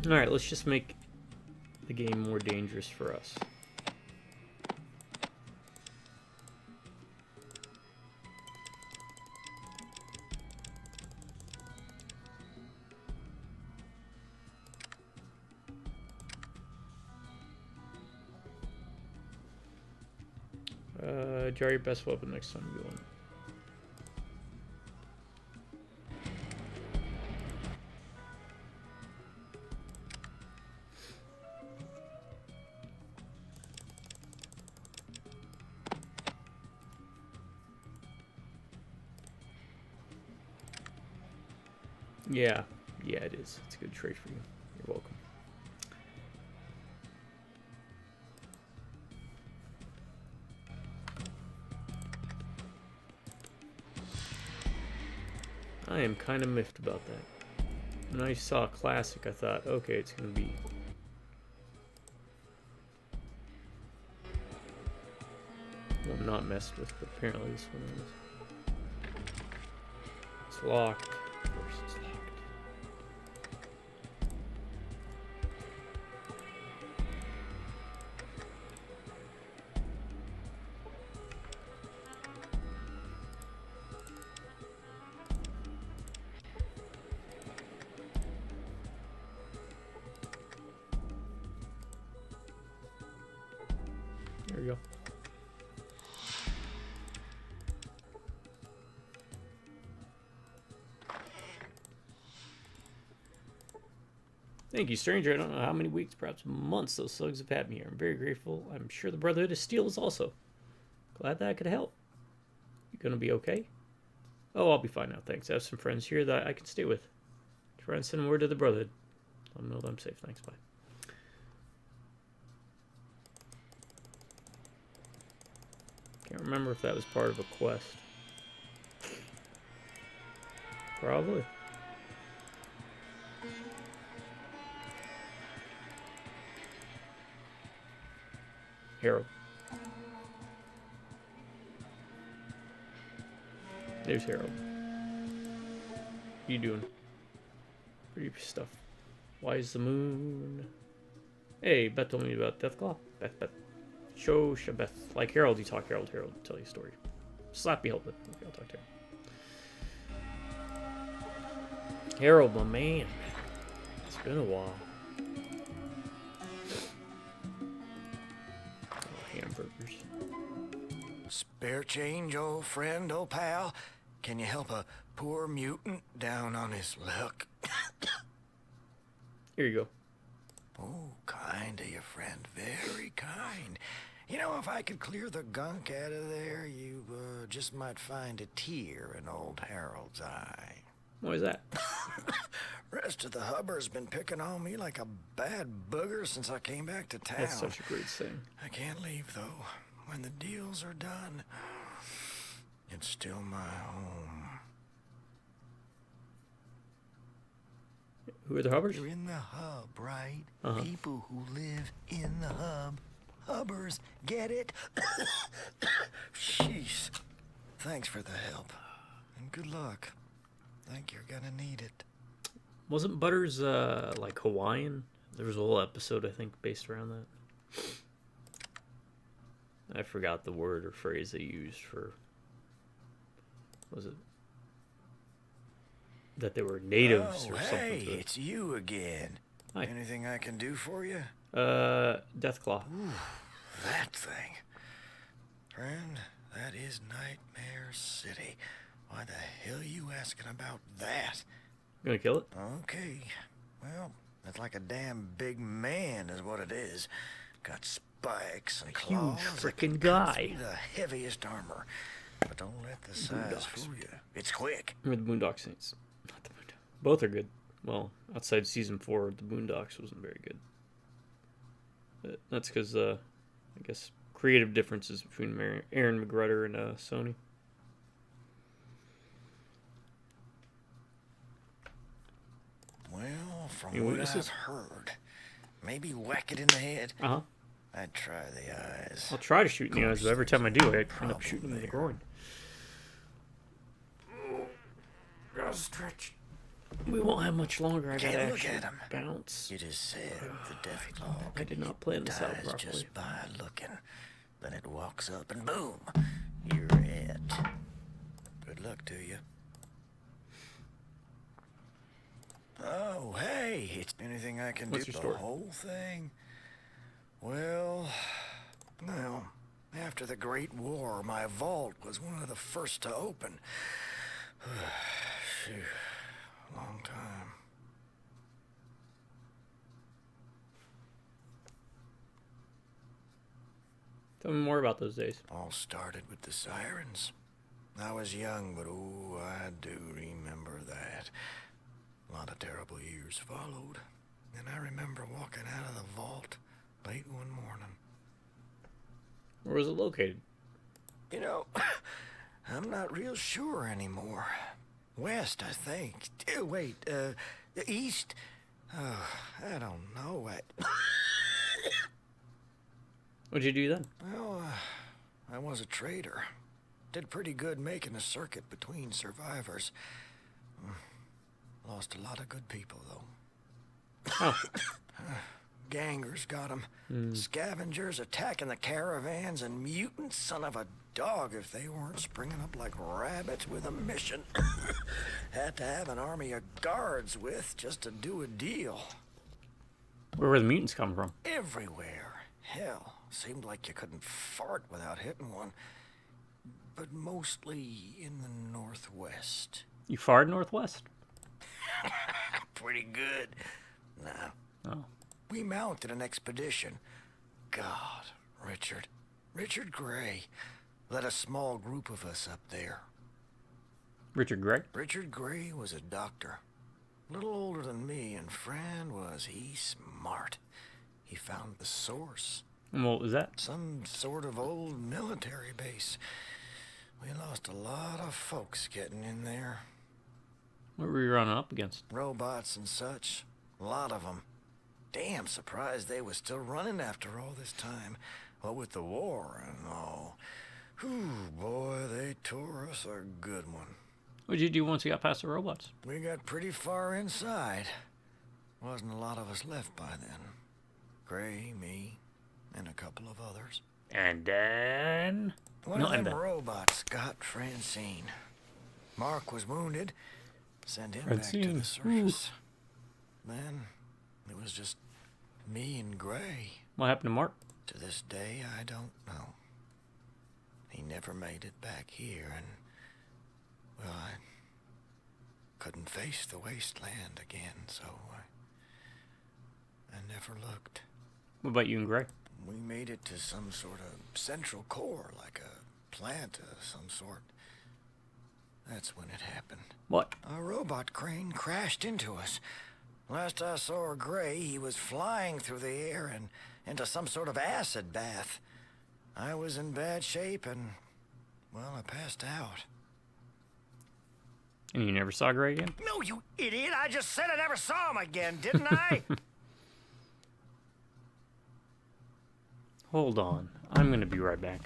Alright, let's just make the game more dangerous for us. Draw your best weapon next time you go in. Yeah, it is. It's a good trade for you. You're welcome. I am kind of miffed about that. When I saw Classic, I thought, okay, it's going to be... well, not messed with, but apparently this one is. It's locked. Of course it's locked. There we go. Thank you, stranger. I don't know how many weeks, perhaps months, those slugs have had me here. I'm very grateful. I'm sure the Brotherhood of Steel is also. Glad that I could help. You gonna be okay? Oh, I'll be fine now, thanks. I have some friends here that I can stay with. Try and send word to the Brotherhood. Let them know that I'm safe. Thanks, bye. Can't remember if that was part of a quest. Probably. Harold. There's Harold. What you doing? Pretty stuff. Why is the moon? Hey, Beth told me about Deathclaw. Beth. Show Beth. Like Harold, you talk Harold. Harold, tell you a story. Slap me, hold it. Okay, I'll talk to Harold. Harold, my man. It's been a while. Oh, hamburgers. Spare change, old friend, old pal? Can you help a poor mutant down on his luck? Here you go. Oh, kind of you, friend. Very kind. You know, if I could clear the gunk out of there, you just might find a tear in old Harold's eye. What is that? Rest of the hubber's been picking on me like a bad booger since I came back to town. That's such a great thing. I can't leave, though. When the deals are done, it's still my home. Who are the Hubbers? You're in the hub, right? Uh-huh. People who live in the hub. Hubbers, get it? Jeez. Thanks for the help. And good luck. Think you're gonna need it. Wasn't Butters like Hawaiian? There was a whole episode, I think, based around that. I forgot the word or phrase they used for. Was it that they were natives or something? Hey, it's you again. Hi. Anything I can do for you? Deathclaw. Ooh, that thing. Friend, that is Nightmare City. Why the hell are you asking about that? You gonna kill it? Okay. Well, that's like a damn big man is what it is. Got spikes and Huge claws. frickin' guy. The heaviest armor. But don't let the size fool you. It's quick. Or the Boondock Saints. Not the Boondock. Both are good. Well, outside season 4, the Boondocks wasn't very good. But that's because, I guess, creative differences between Aaron McGruder and Sony. Well, from Any what weaknesses? I've heard, maybe whack it in the head. Uh-huh. I'd try the eyes. I'll try to shoot in the eyes, but every time I do, I end up shooting him in the groin. Gotta stretch. We won't have much longer. I gotta Can't look actually at him. bounce. You just said the death claw. I did not plan this out dies properly. just by looking. Then it walks up and boom, you're it. Good luck to you. Oh, hey, it's anything I can What's do. your The story? whole thing. Well, after the Great War, my vault was one of the first to open. Phew, long time. Tell me more about those days. All started with the sirens. I was young, but oh, I do remember that. A lot of terrible years followed, and I remember walking out of the vault late one morning. Where was it located? You know, I'm not real sure anymore. West, I think. Wait, east? Oh, I don't know. What'd you do then? Well, I was a trader. Did pretty good making a circuit between survivors. Lost a lot of good people, though. Oh, Gangers got 'em. Scavengers attacking the caravans, and mutant son of a dog if they weren't springing up like rabbits with a mission. Had to have an army of guards with just to do a deal. where were the mutants coming from? Everywhere. Hell, seemed like you couldn't fart without hitting one. But mostly in the northwest. You fired northwest? Pretty good. Now, Oh. we mounted an expedition. God, Richard Gray led a small group of us up there. Richard Gregg? Richard Gray was a doctor. A little older than me, and friend was he smart. He found the source. And what was that? Some sort of old military base. We lost a lot of folks getting in there. What were you running up against? Robots and such. A lot of them. Damn surprised they was still running after all this time. What with the war and all. Whew, boy, they tore us a good one. What did you do once you got past the robots? We got pretty far inside. Wasn't a lot of us left by then. Gray, me, and a couple of others. And then... One of them robots got Francine. Mark was wounded. Sent him back to the surface. Then it was just me and Gray. What happened to Mark? To this day, I don't know. He never made it back here, and, well, I couldn't face the wasteland again, so I never looked. What about you and Gray? We made it to some sort of central core, like a plant of some sort. That's when it happened. What? A robot crane crashed into us. Last I saw Gray, he was flying through the air and into some sort of acid bath. I was in bad shape and, well, I passed out. And you never saw Gray again? No, you idiot! I just said I never saw him again, didn't I? Hold on. I'm gonna be right back.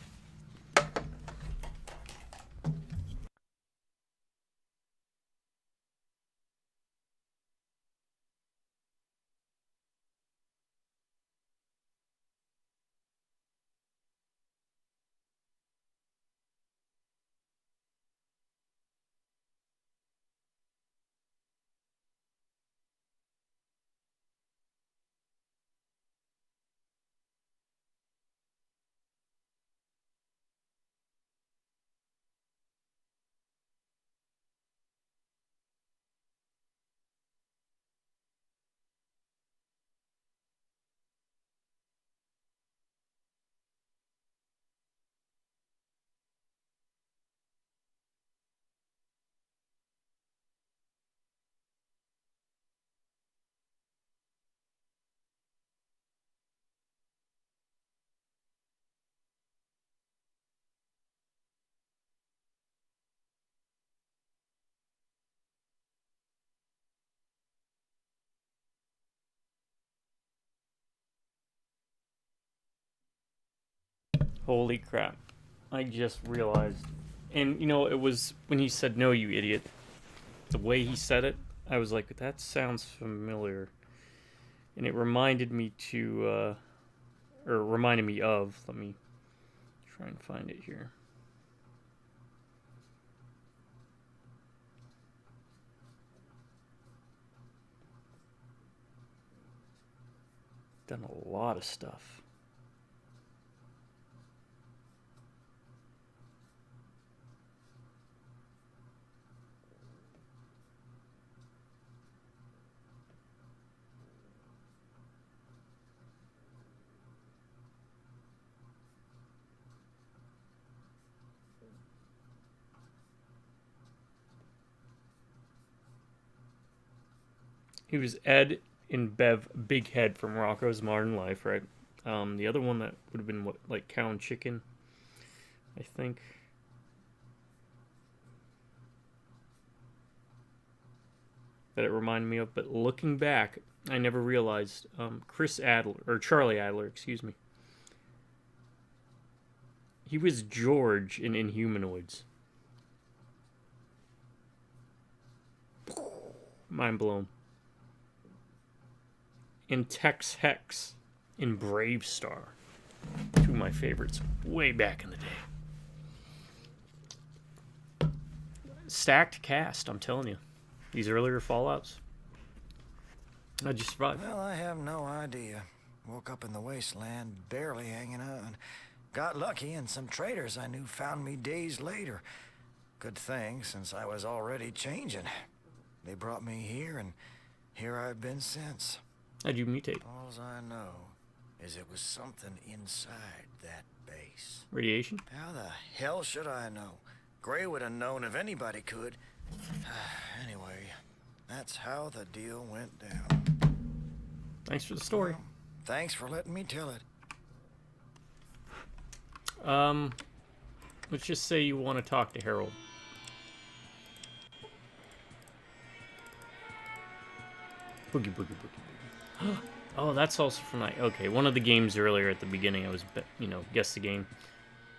Holy crap. I just realized. And, you know, it was when he said, "No, you idiot." The way he said it, I was like, that sounds familiar. And it reminded me reminded me of, let me try and find it here. Done a lot of stuff. He was Ed in Bev Big Head from Rocco's Modern Life, right? The other one that would have been what, like Cow and Chicken, I think. That it reminded me of, but looking back, I never realized Charlie Adler, excuse me. He was George in Inhumanoids. Mind blown. And Tex Hex in Brave Star. Two of my favorites way back in the day. Stacked cast, I'm telling you. These earlier Fallouts. How'd you survive? Well, I have no idea. Woke up in the wasteland, barely hanging on. Got lucky, and some traders I knew found me days later. Good thing, since I was already changing. They brought me here, and here I've been since. How'd you mutate? All I know is it was something inside that base. Radiation? How the hell should I know? Gray would have known if anybody could. Anyway, that's how the deal went down. Thanks for the story. Well, thanks for letting me tell it. Let's just say you want to talk to Harold. Boogie, boogie, boogie, boogie. Oh, that's also from like, okay, one of the games earlier at the beginning, I was, guess the game.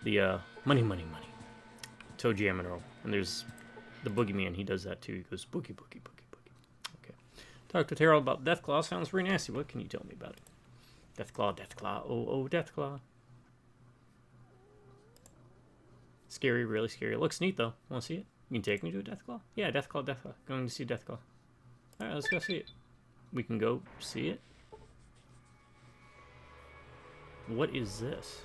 The, Money, Money, Money. Toe Jam and Earl. And there's the Boogeyman, he does that too. He goes, boogie, boogie, boogie, boogie. Okay. Talked with Harold about Deathclaw. Sounds pretty nasty. What can you tell me about it? Deathclaw, Deathclaw, oh, Deathclaw. Scary, really scary. It looks neat, though. Want to see it? You can take me to a Deathclaw? Yeah, Deathclaw, Deathclaw. Going to see Deathclaw. Alright, let's go see it. We can go see it. What is this?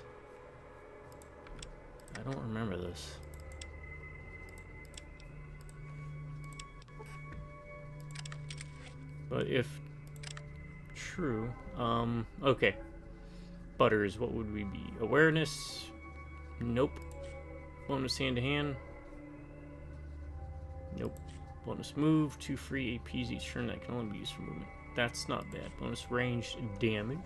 I don't remember this. But if true, okay. Butters, what would we be? Awareness? Nope. Bonus hand to hand? Nope. Bonus move, 2 free APs each turn that can only be used for movement. That's not bad. Bonus range damage.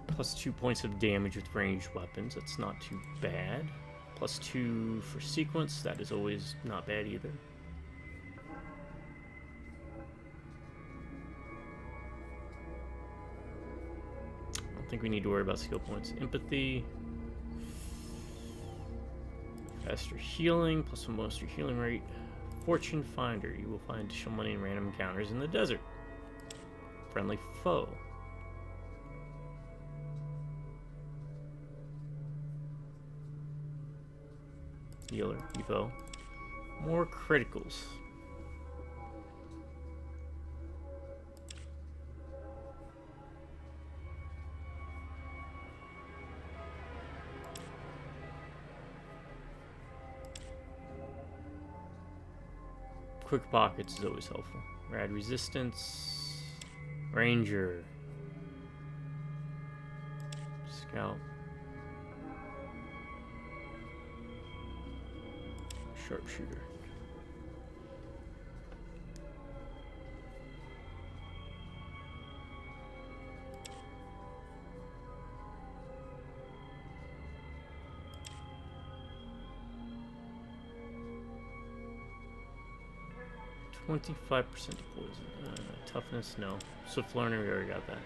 Plus 2 points of damage with ranged weapons. That's not too bad. Plus 2 for sequence. That is always not bad either. I don't think we need to worry about skill points. Empathy. Faster healing. Plus 1 bonus to your healing rate. Fortune Finder. You will find additional money in random encounters in the desert. Friendly foe. Healer, Evo. More criticals. Quick pockets is always helpful. Rad resistance. Ranger. Scout. Sharpshooter. $25% poison. Toughness, no. Swift learner, we already got that.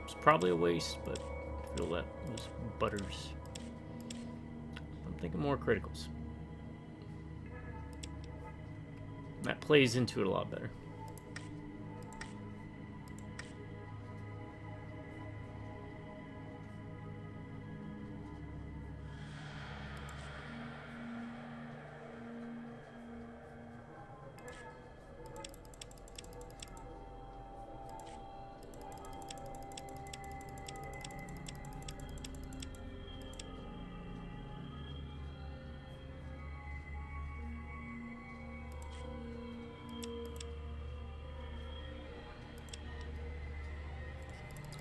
It's probably a waste, but I feel that was Butters. I'm thinking more criticals. That plays into it a lot better.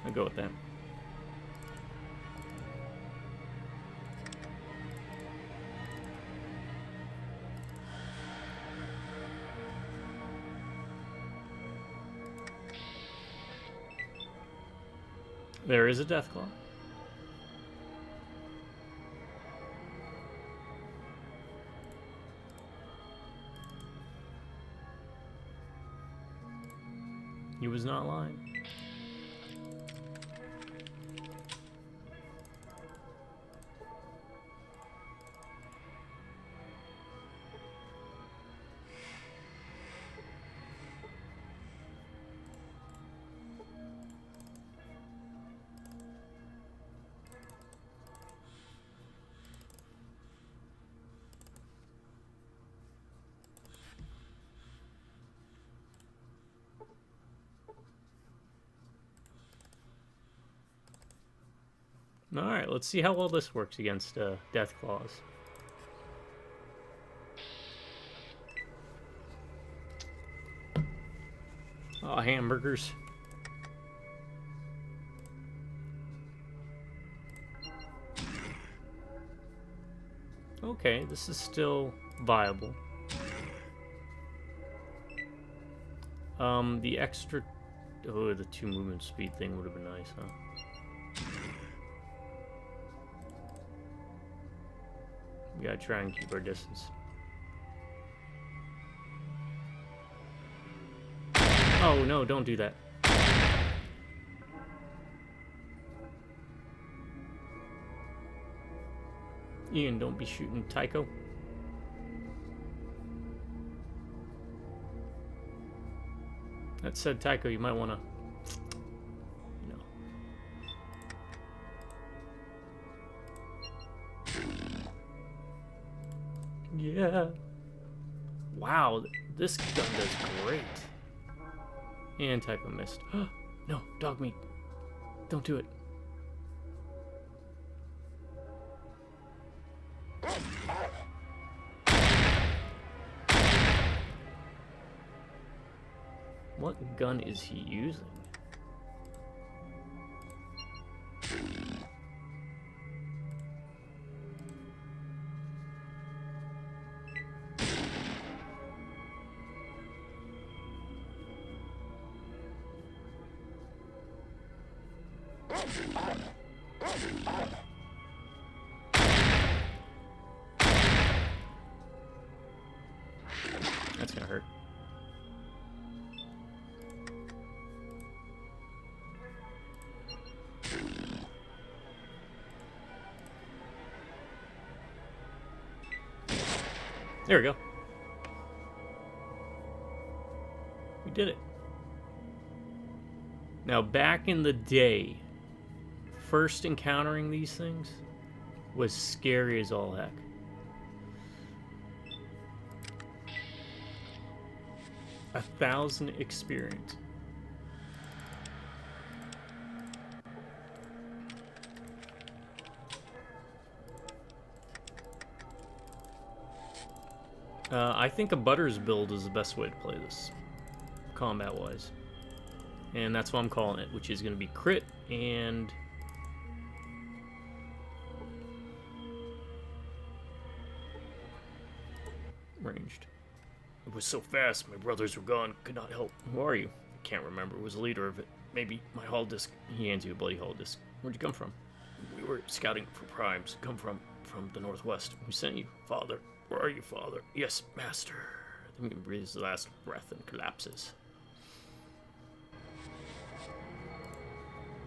I'll go with that. There is a Deathclaw. He was not lying. Alright, let's see how well this works against Deathclaws. Oh, hamburgers. Okay, this is still viable. The extra... Oh, the 2 movement speed thing would have been nice, huh? We gotta try and keep our distance. Oh no, don't do that. Ian, don't be shooting Tycho. That said, Tycho, you might want to, Yeah. Wow, this gun does great. And Tycho missed. No, dog meat. Don't do it. What gun is he using? That's gonna hurt. There we go. We did it. Now, back in the day, first encountering these things was scary as all heck. A 1,000 experience. I think a Butters build is the best way to play this, combat-wise. And that's what I'm calling it, which is going to be crit and... ranged. It was so fast, my brothers were gone, could not help. Who are you? I can't remember, was the leader of it. Maybe my hull disc. He hands you a bloody hull disc. Where'd you come from? We were scouting for primes. Come from the northwest. Who sent you? Father. Where are you, father? Yes, master. Then he breathes the last breath and collapses.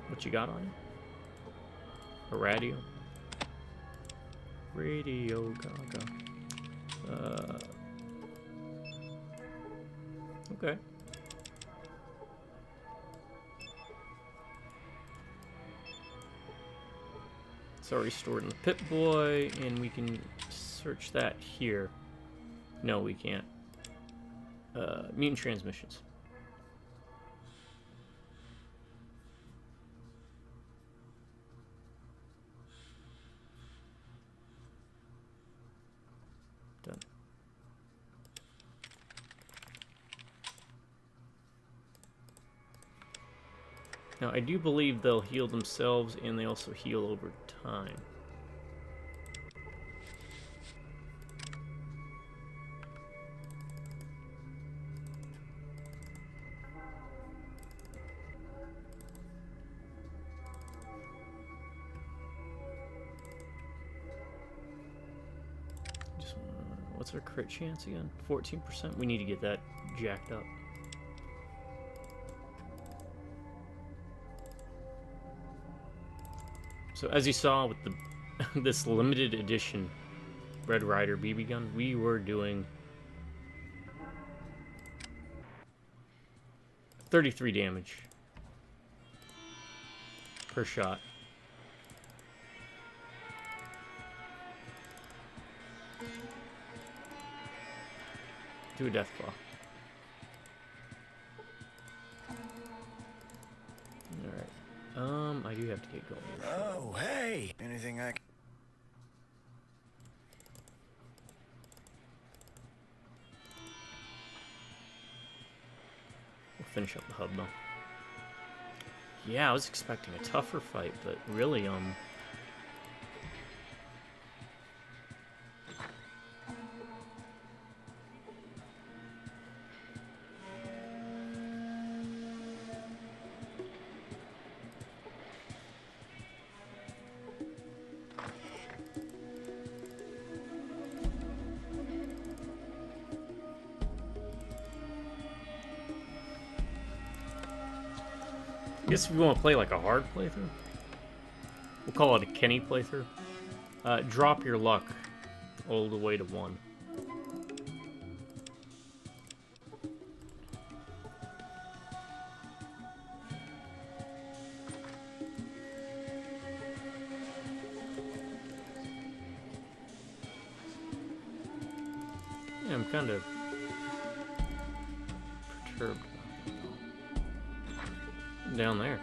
What you got on you? A radio? Radio Gaga. Okay. It's already stored in the Pip-Boy, and we can search that here. No, we can't. Mutant transmissions. Done. Now, I do believe they'll heal themselves, and they also heal over time. What's our crit chance again? 14%? We need to get that jacked up. So as you saw with the this limited edition Red Ryder BB gun, we were doing 33 damage per shot. Do a death claw. Alright. I do have to get going. Oh, hey! Anything I can... We'll finish up the hub though. Yeah, I was expecting a tougher fight, but really, I guess if you want to play like a hard playthrough, we'll call it a Kenny playthrough. Drop your luck all the way to 1. Yeah, I'm kind of perturbed down there.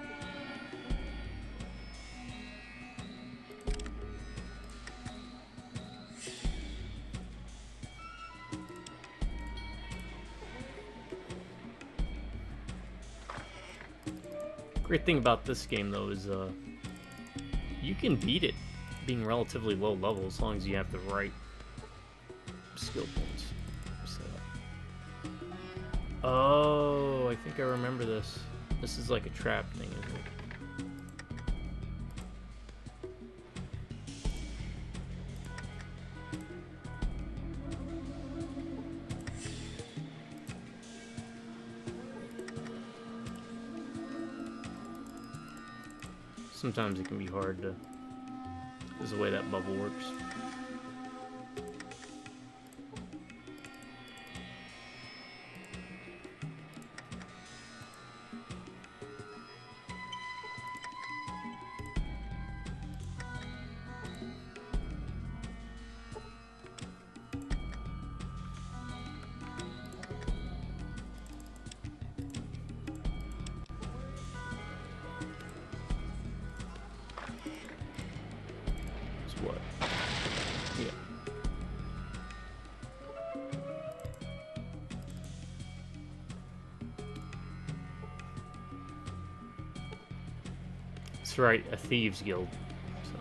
Great thing about this game though is you can beat it being relatively low level as long as you have the right skill points set up. Oh, I think I remember this. This is like a trap thing, isn't it? Sometimes it can be hard to... This is the way that bubble works. What? Yeah. That's right, a thieves guild. So.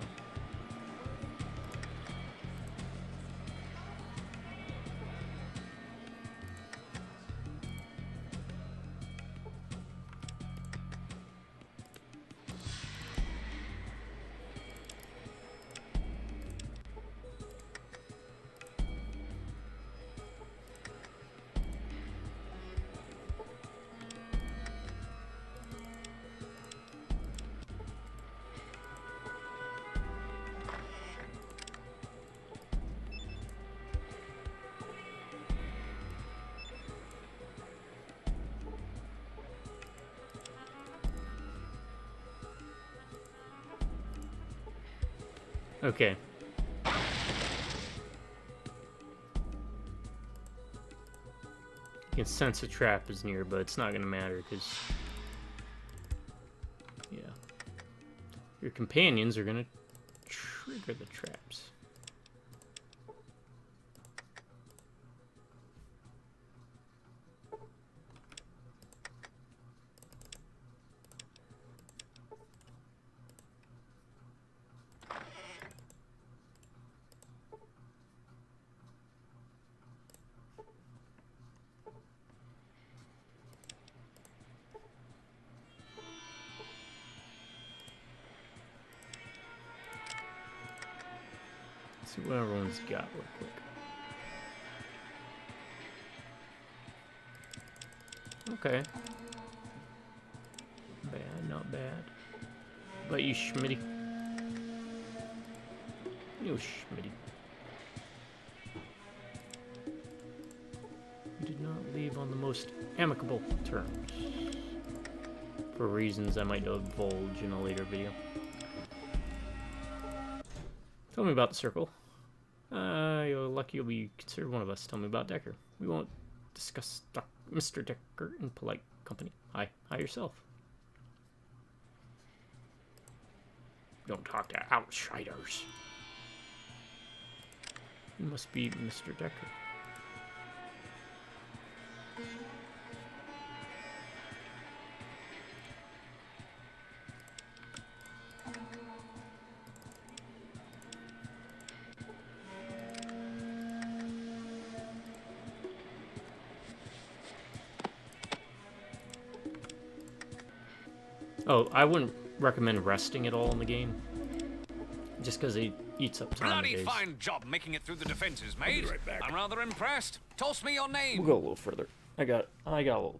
Okay. You can sense a trap is near, but it's not going to matter because, yeah, your companions are going to trigger the traps. See what everyone's got real quick. Okay. Bad, not bad. But you Schmitty. You Schmitty. You did not leave on the most amicable terms. For reasons I might divulge in a later video. Tell me about the circle. You're lucky you'll be considered one of us. Tell me about Decker. We won't discuss Mr. Decker in polite company. Hi yourself. Don't talk to outsiders. You must be Mr. Decker. Oh, I wouldn't recommend resting at all in the game. Just because it eats up time. Bloody fine job making it through the defenses, mate. I'll be right back. I'm rather impressed. Toss me your name. We'll go a little further. I got a little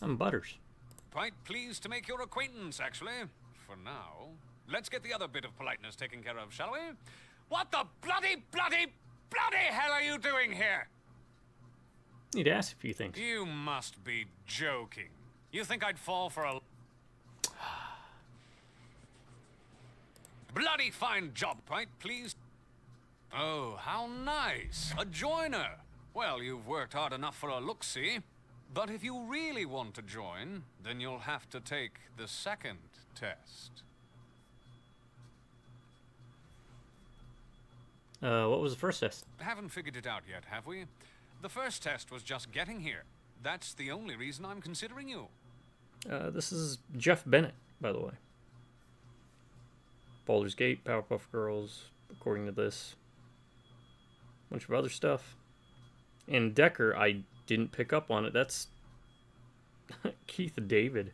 I'm Butters. Quite pleased to make your acquaintance, actually. For now. Let's get the other bit of politeness taken care of, shall we? What the bloody hell are you doing here? Need to ask a few things. You must be joking. You think I'd fall for a... bloody fine job, quite pleased. Oh, how nice. A joiner. Well, you've worked hard enough for a look-see. But if you really want to join, then you'll have to take the second test. What was the first test? Haven't figured it out yet, have we? The first test was just getting here. That's the only reason I'm considering you. This is Jeff Bennett, by the way. Baldur's Gate, Powerpuff Girls, according to this. Bunch of other stuff. And Decker, I didn't pick up on it. That's Keith David.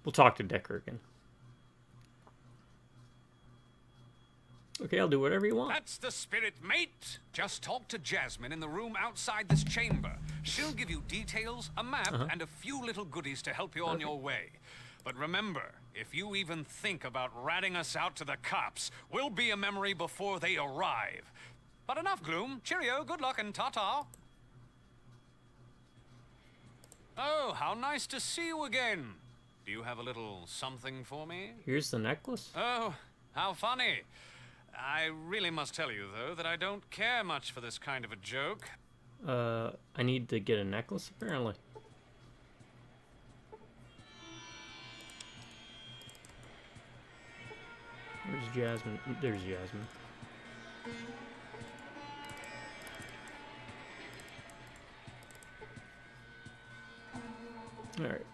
We'll talk to Decker again. Okay, I'll do whatever you want. That's the spirit, mate. Just talk to Jasmine in the room outside this chamber. She'll give you details, a map, and a few little goodies to help you on your way. But remember, if you even think about ratting us out to the cops, we'll be a memory before they arrive. But enough gloom. Cheerio, good luck, and ta-ta. Oh, how nice to see you again. Do you have a little something for me? Here's the necklace. Oh, how funny. I really must tell you, though, that I don't care much for this kind of a joke. I need to get a necklace, apparently. Where's Jasmine? There's Jasmine. Alright.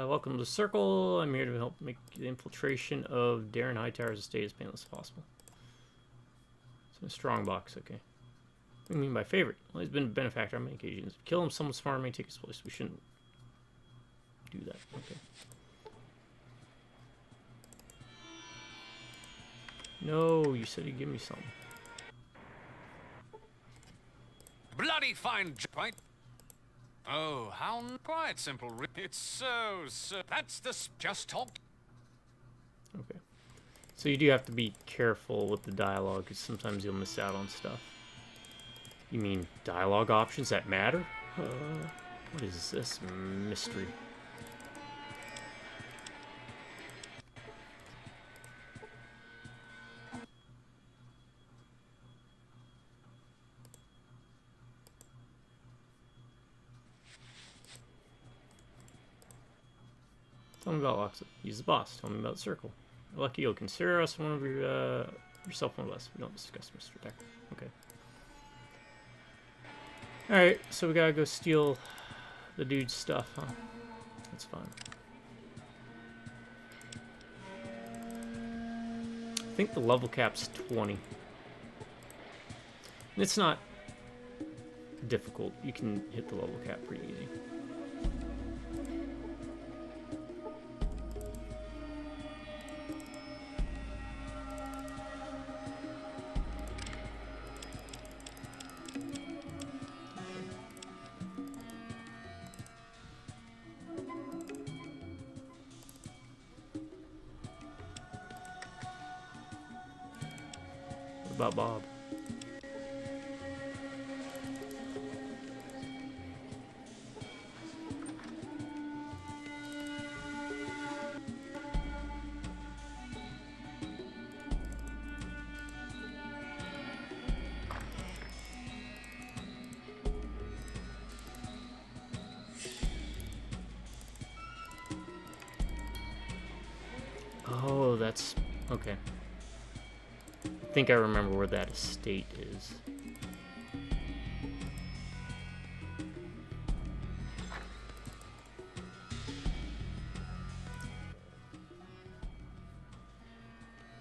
Welcome to the Circle. I'm here to help make the infiltration of Darren Hightower's estate as painless as possible. It's in a strong box, okay. What do you mean by favorite? Well, he's been a benefactor on many occasions. Kill him, someone smart may take his place. We shouldn't do that. Okay. No, you said you'd give me something. Bloody fine, right? Oh, how quite simple. It's so. That's the. Just talk. Okay. So you do have to be careful with the dialogue, because sometimes you'll miss out on stuff. You mean dialogue options that matter? What is this mystery? Tell me about Loxa. He's the boss. Tell me about the Circle. Lucky you'll consider us one of your, yourself one of us. We don't discuss Mr. Decker. Okay. Alright, so we gotta go steal the dude's stuff, huh? That's fine. I think the level cap's 20. And it's not difficult. You can hit the level cap pretty easy. About Bob. Oh, that's okay. I think I remember where that estate is.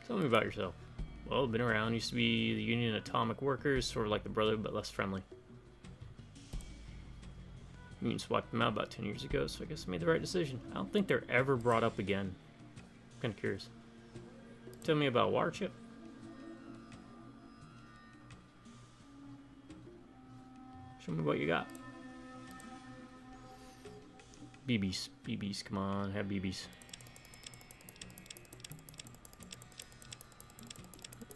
Tell me about yourself. Well, been around. Used to be the Union Atomic Workers, sort of like the Brotherhood, but less friendly. Union swiped them out about 10 years ago, so I guess I made the right decision. I don't think they're ever brought up again. I'm kind of curious. Tell me about Waterchip. Show me what you got. BBs. BBs, come on, have BBs.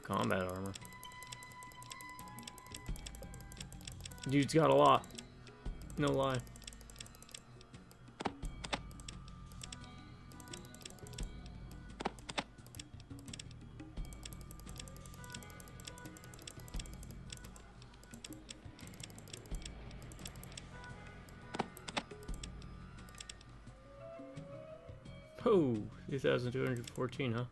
Combat armor. Dude's got a lot. No lie. Oh, 2,214, huh?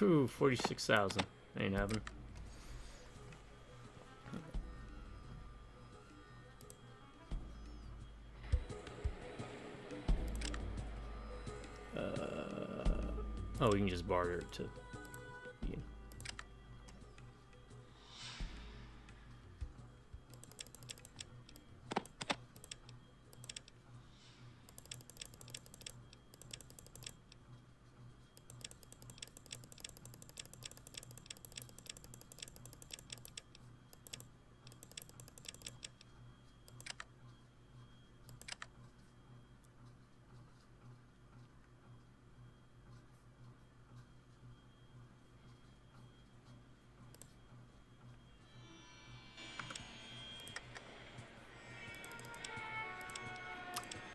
Ooh, 46,000. Ain't happening. Oh, we can just barter it to. You know.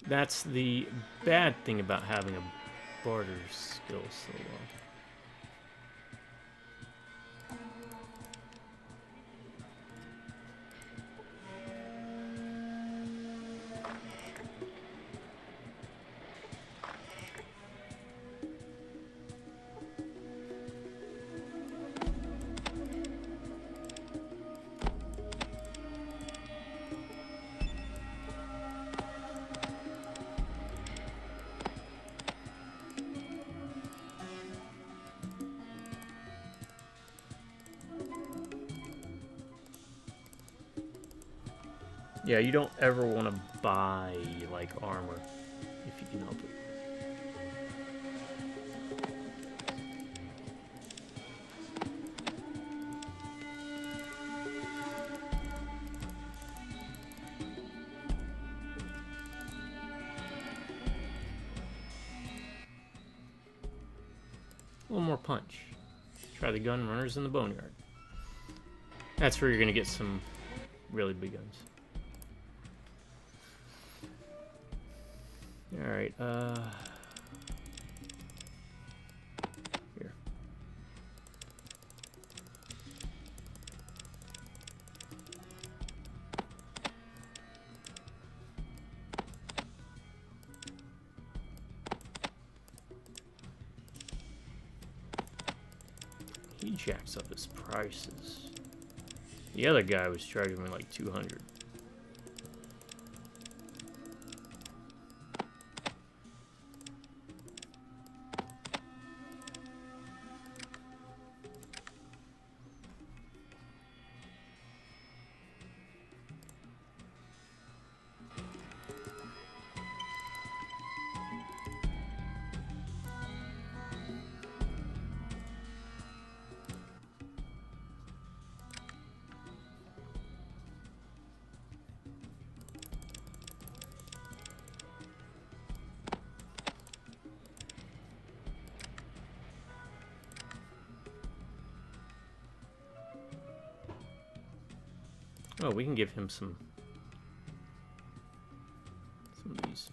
That's the bad thing about having a barter skill so low. Yeah, you don't ever want to buy, like, armor, if you can help it. A little more punch. Try the gun runners in the boneyard. That's where you're going to get some really big guns. Alright, here. He jacks up his prices. The other guy was charging me like 200. Oh, we can give him some of these.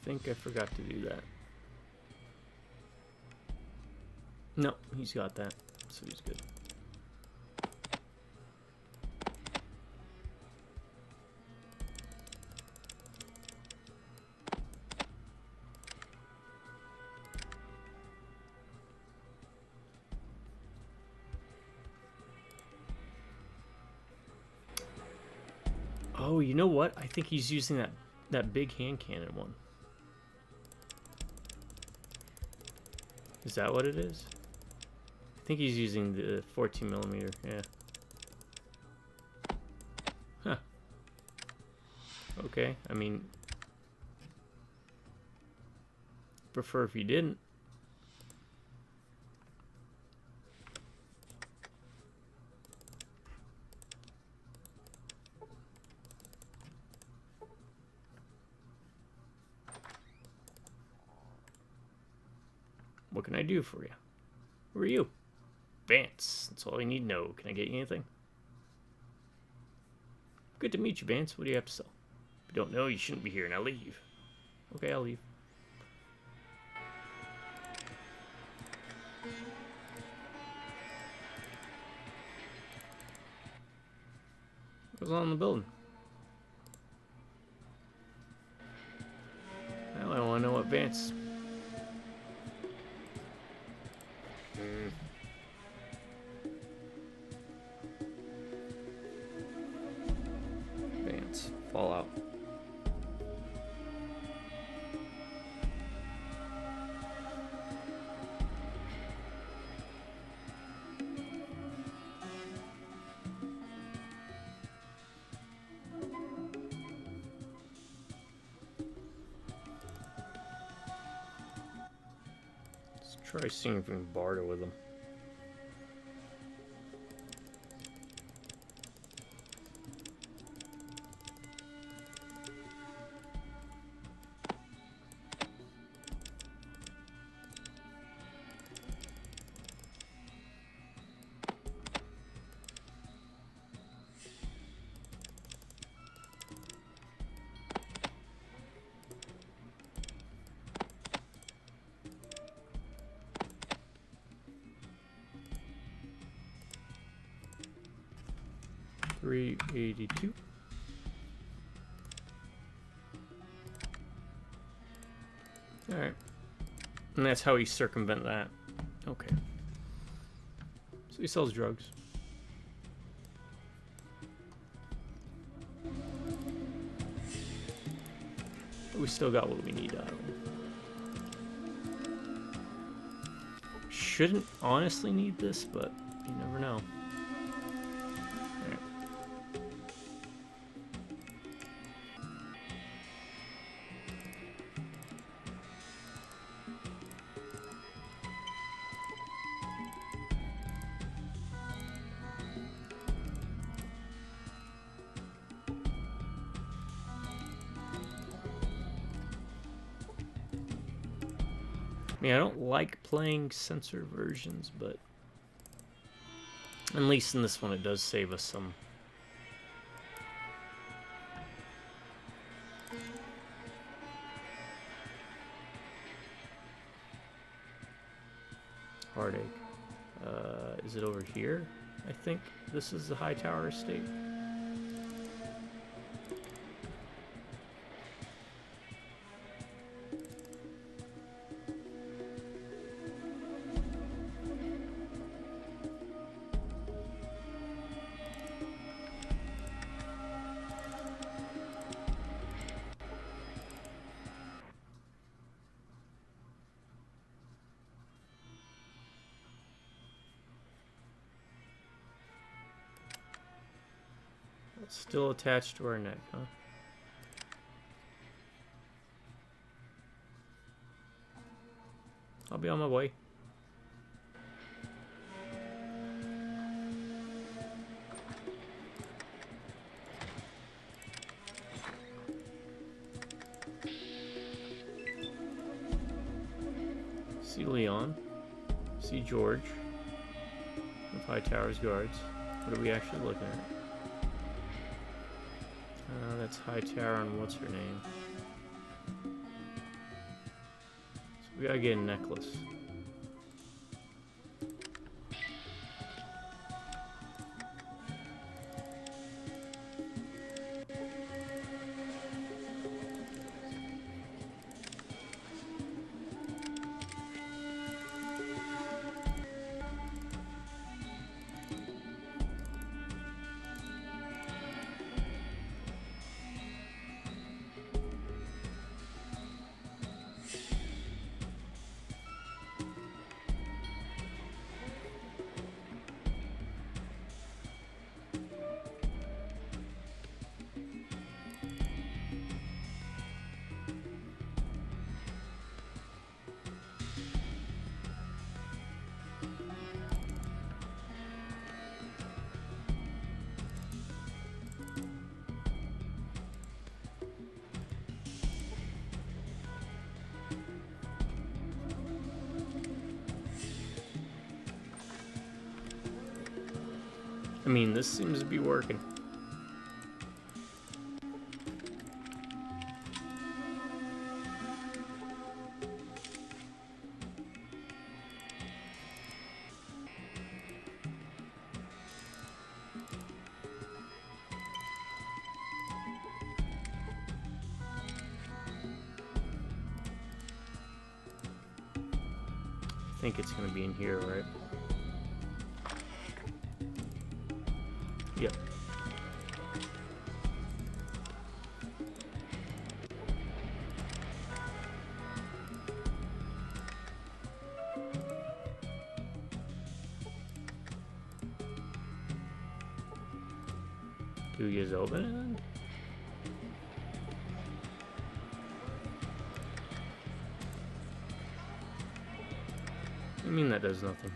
I think I forgot to do that. No, he's got that, so he's good. Oh, you know what? I think he's using that big hand cannon one. Is that what it is? I think he's using the 14 millimeter. Yeah. Huh. Okay. I mean, prefer if you didn't. What can I do for you? Who are you? Vance. That's all I need to know. Can I get you anything? Good to meet you, Vance. What do you have to sell? If you don't know, you shouldn't be here. Now leave. Okay, I'll leave. What goes on in the building? Well, I want to know what Vance... Vance. Fallout. Let's try seeing if we can barter with him. $382. Alright. And that's how he circumvent that. Okay. So he sells drugs. But we still got what we need out of him. Shouldn't honestly need this, but you never know. I mean, I don't like playing sensor versions, but at least in this one it does save us some. Heartache. Is it over here? I think this is the Hightower Estate. Still attached to our neck, huh? I'll be on my way. See Leon. See George. Of Hightower's guards. What are we actually looking at? That's Hightower and what's her name? So we gotta get a necklace. I mean, this seems to be working. I think it's gonna be in here, right? Yep. Do we just open it then? I mean, that does nothing.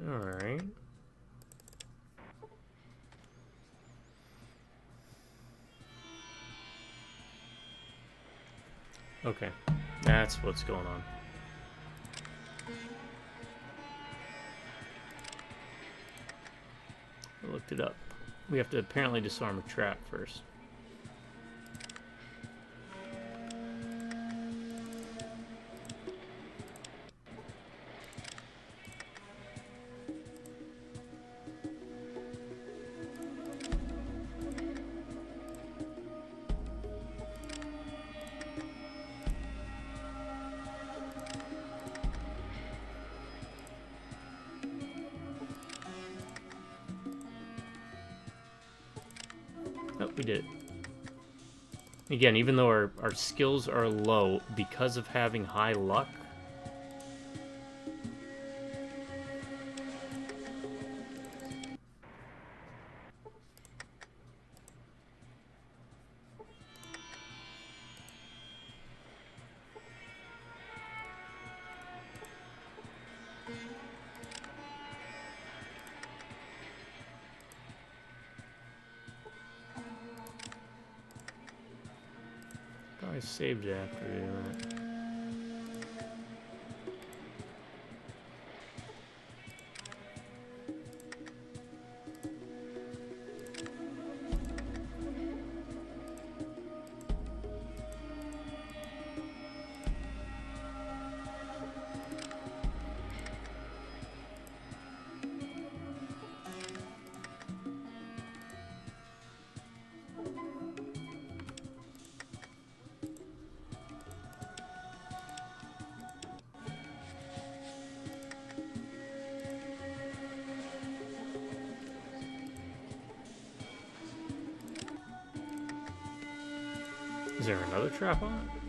All right. Okay, that's what's going on. I looked it up. We have to apparently disarm a trap first. Oh, we did it. Again, even though our skills are low, because of having high luck, I saved it after doing that. Is there another trap on it?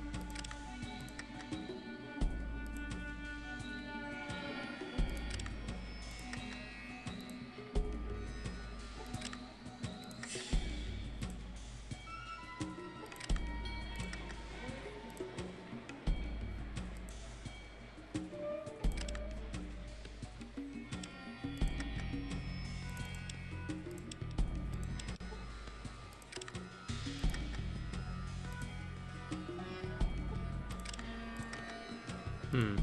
Hmm.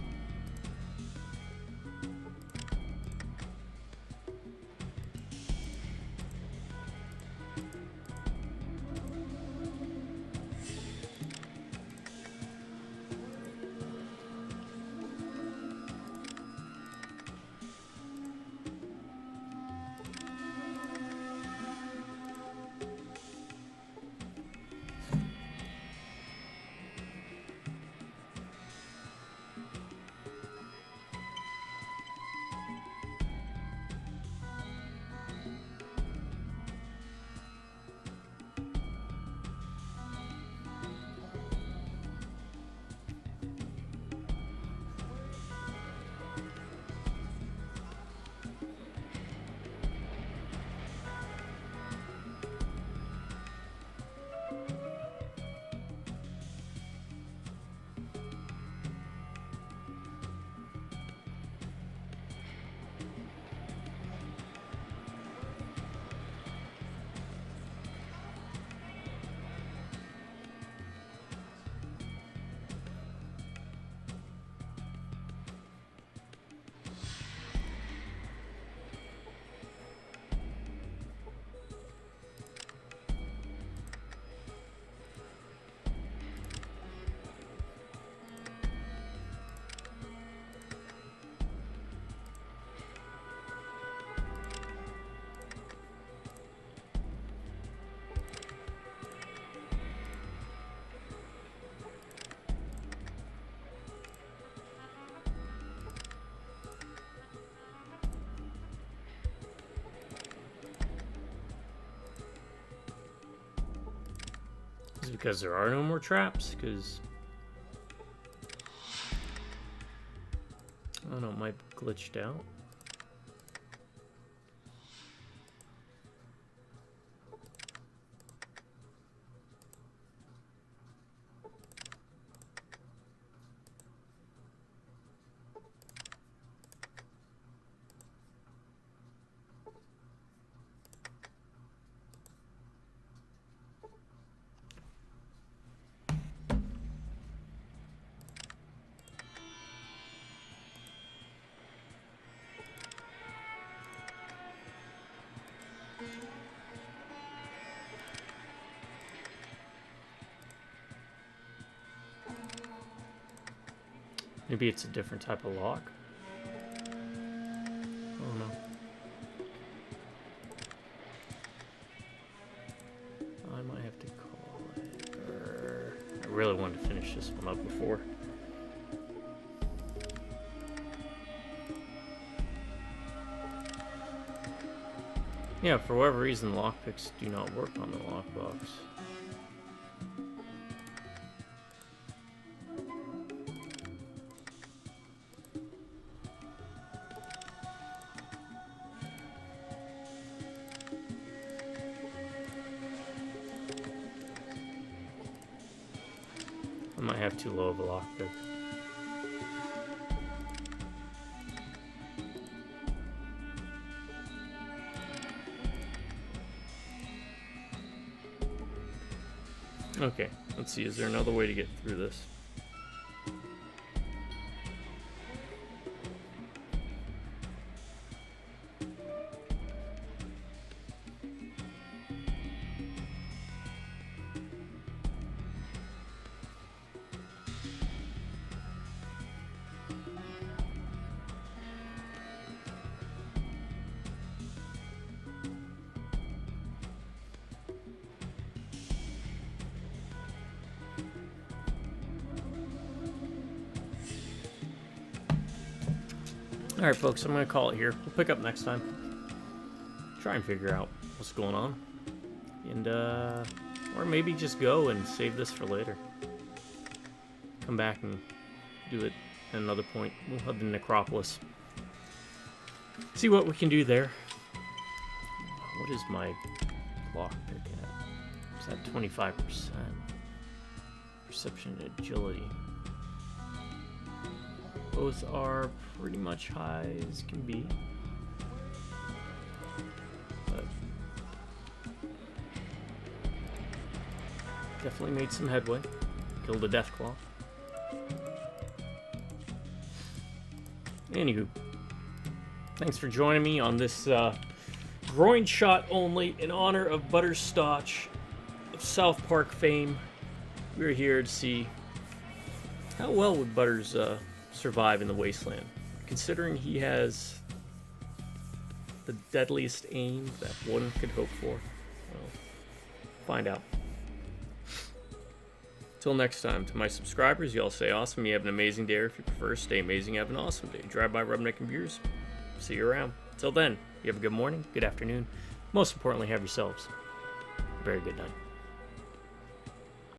Is it because there are no more traps? Because I don't know, it might be glitched out. Maybe it's a different type of lock. I don't know. I might have to call it. I really wanted to finish this one up before. Yeah, for whatever reason, lockpicks do not work on the lockbox. I might have too low of a lockpick. Okay, let's see, is there another way to get through this? Alright folks, I'm going to call it here. We'll pick up next time. Try and figure out what's going on. And, or maybe just go and save this for later. Come back and do it at another point. We'll have the necropolis. See what we can do there. What is my lockpick at? It's at 25%. Perception and agility. Both are pretty much high as can be. But definitely made some headway. Killed a Deathclaw. Anywho, thanks for joining me on this groin shot only in honor of Butterscotch of South Park fame. We're here to see how well would Butters survive in the wasteland, considering he has the deadliest aim that one could hope for. Well, find out. Till next time, to my subscribers, y'all stay awesome. You have an amazing day, or if you prefer, stay amazing. Have an awesome day. Drive by Rubneck and Beers. See you around. Till then, you have a good morning, good afternoon. Most importantly, have yourselves a very good night.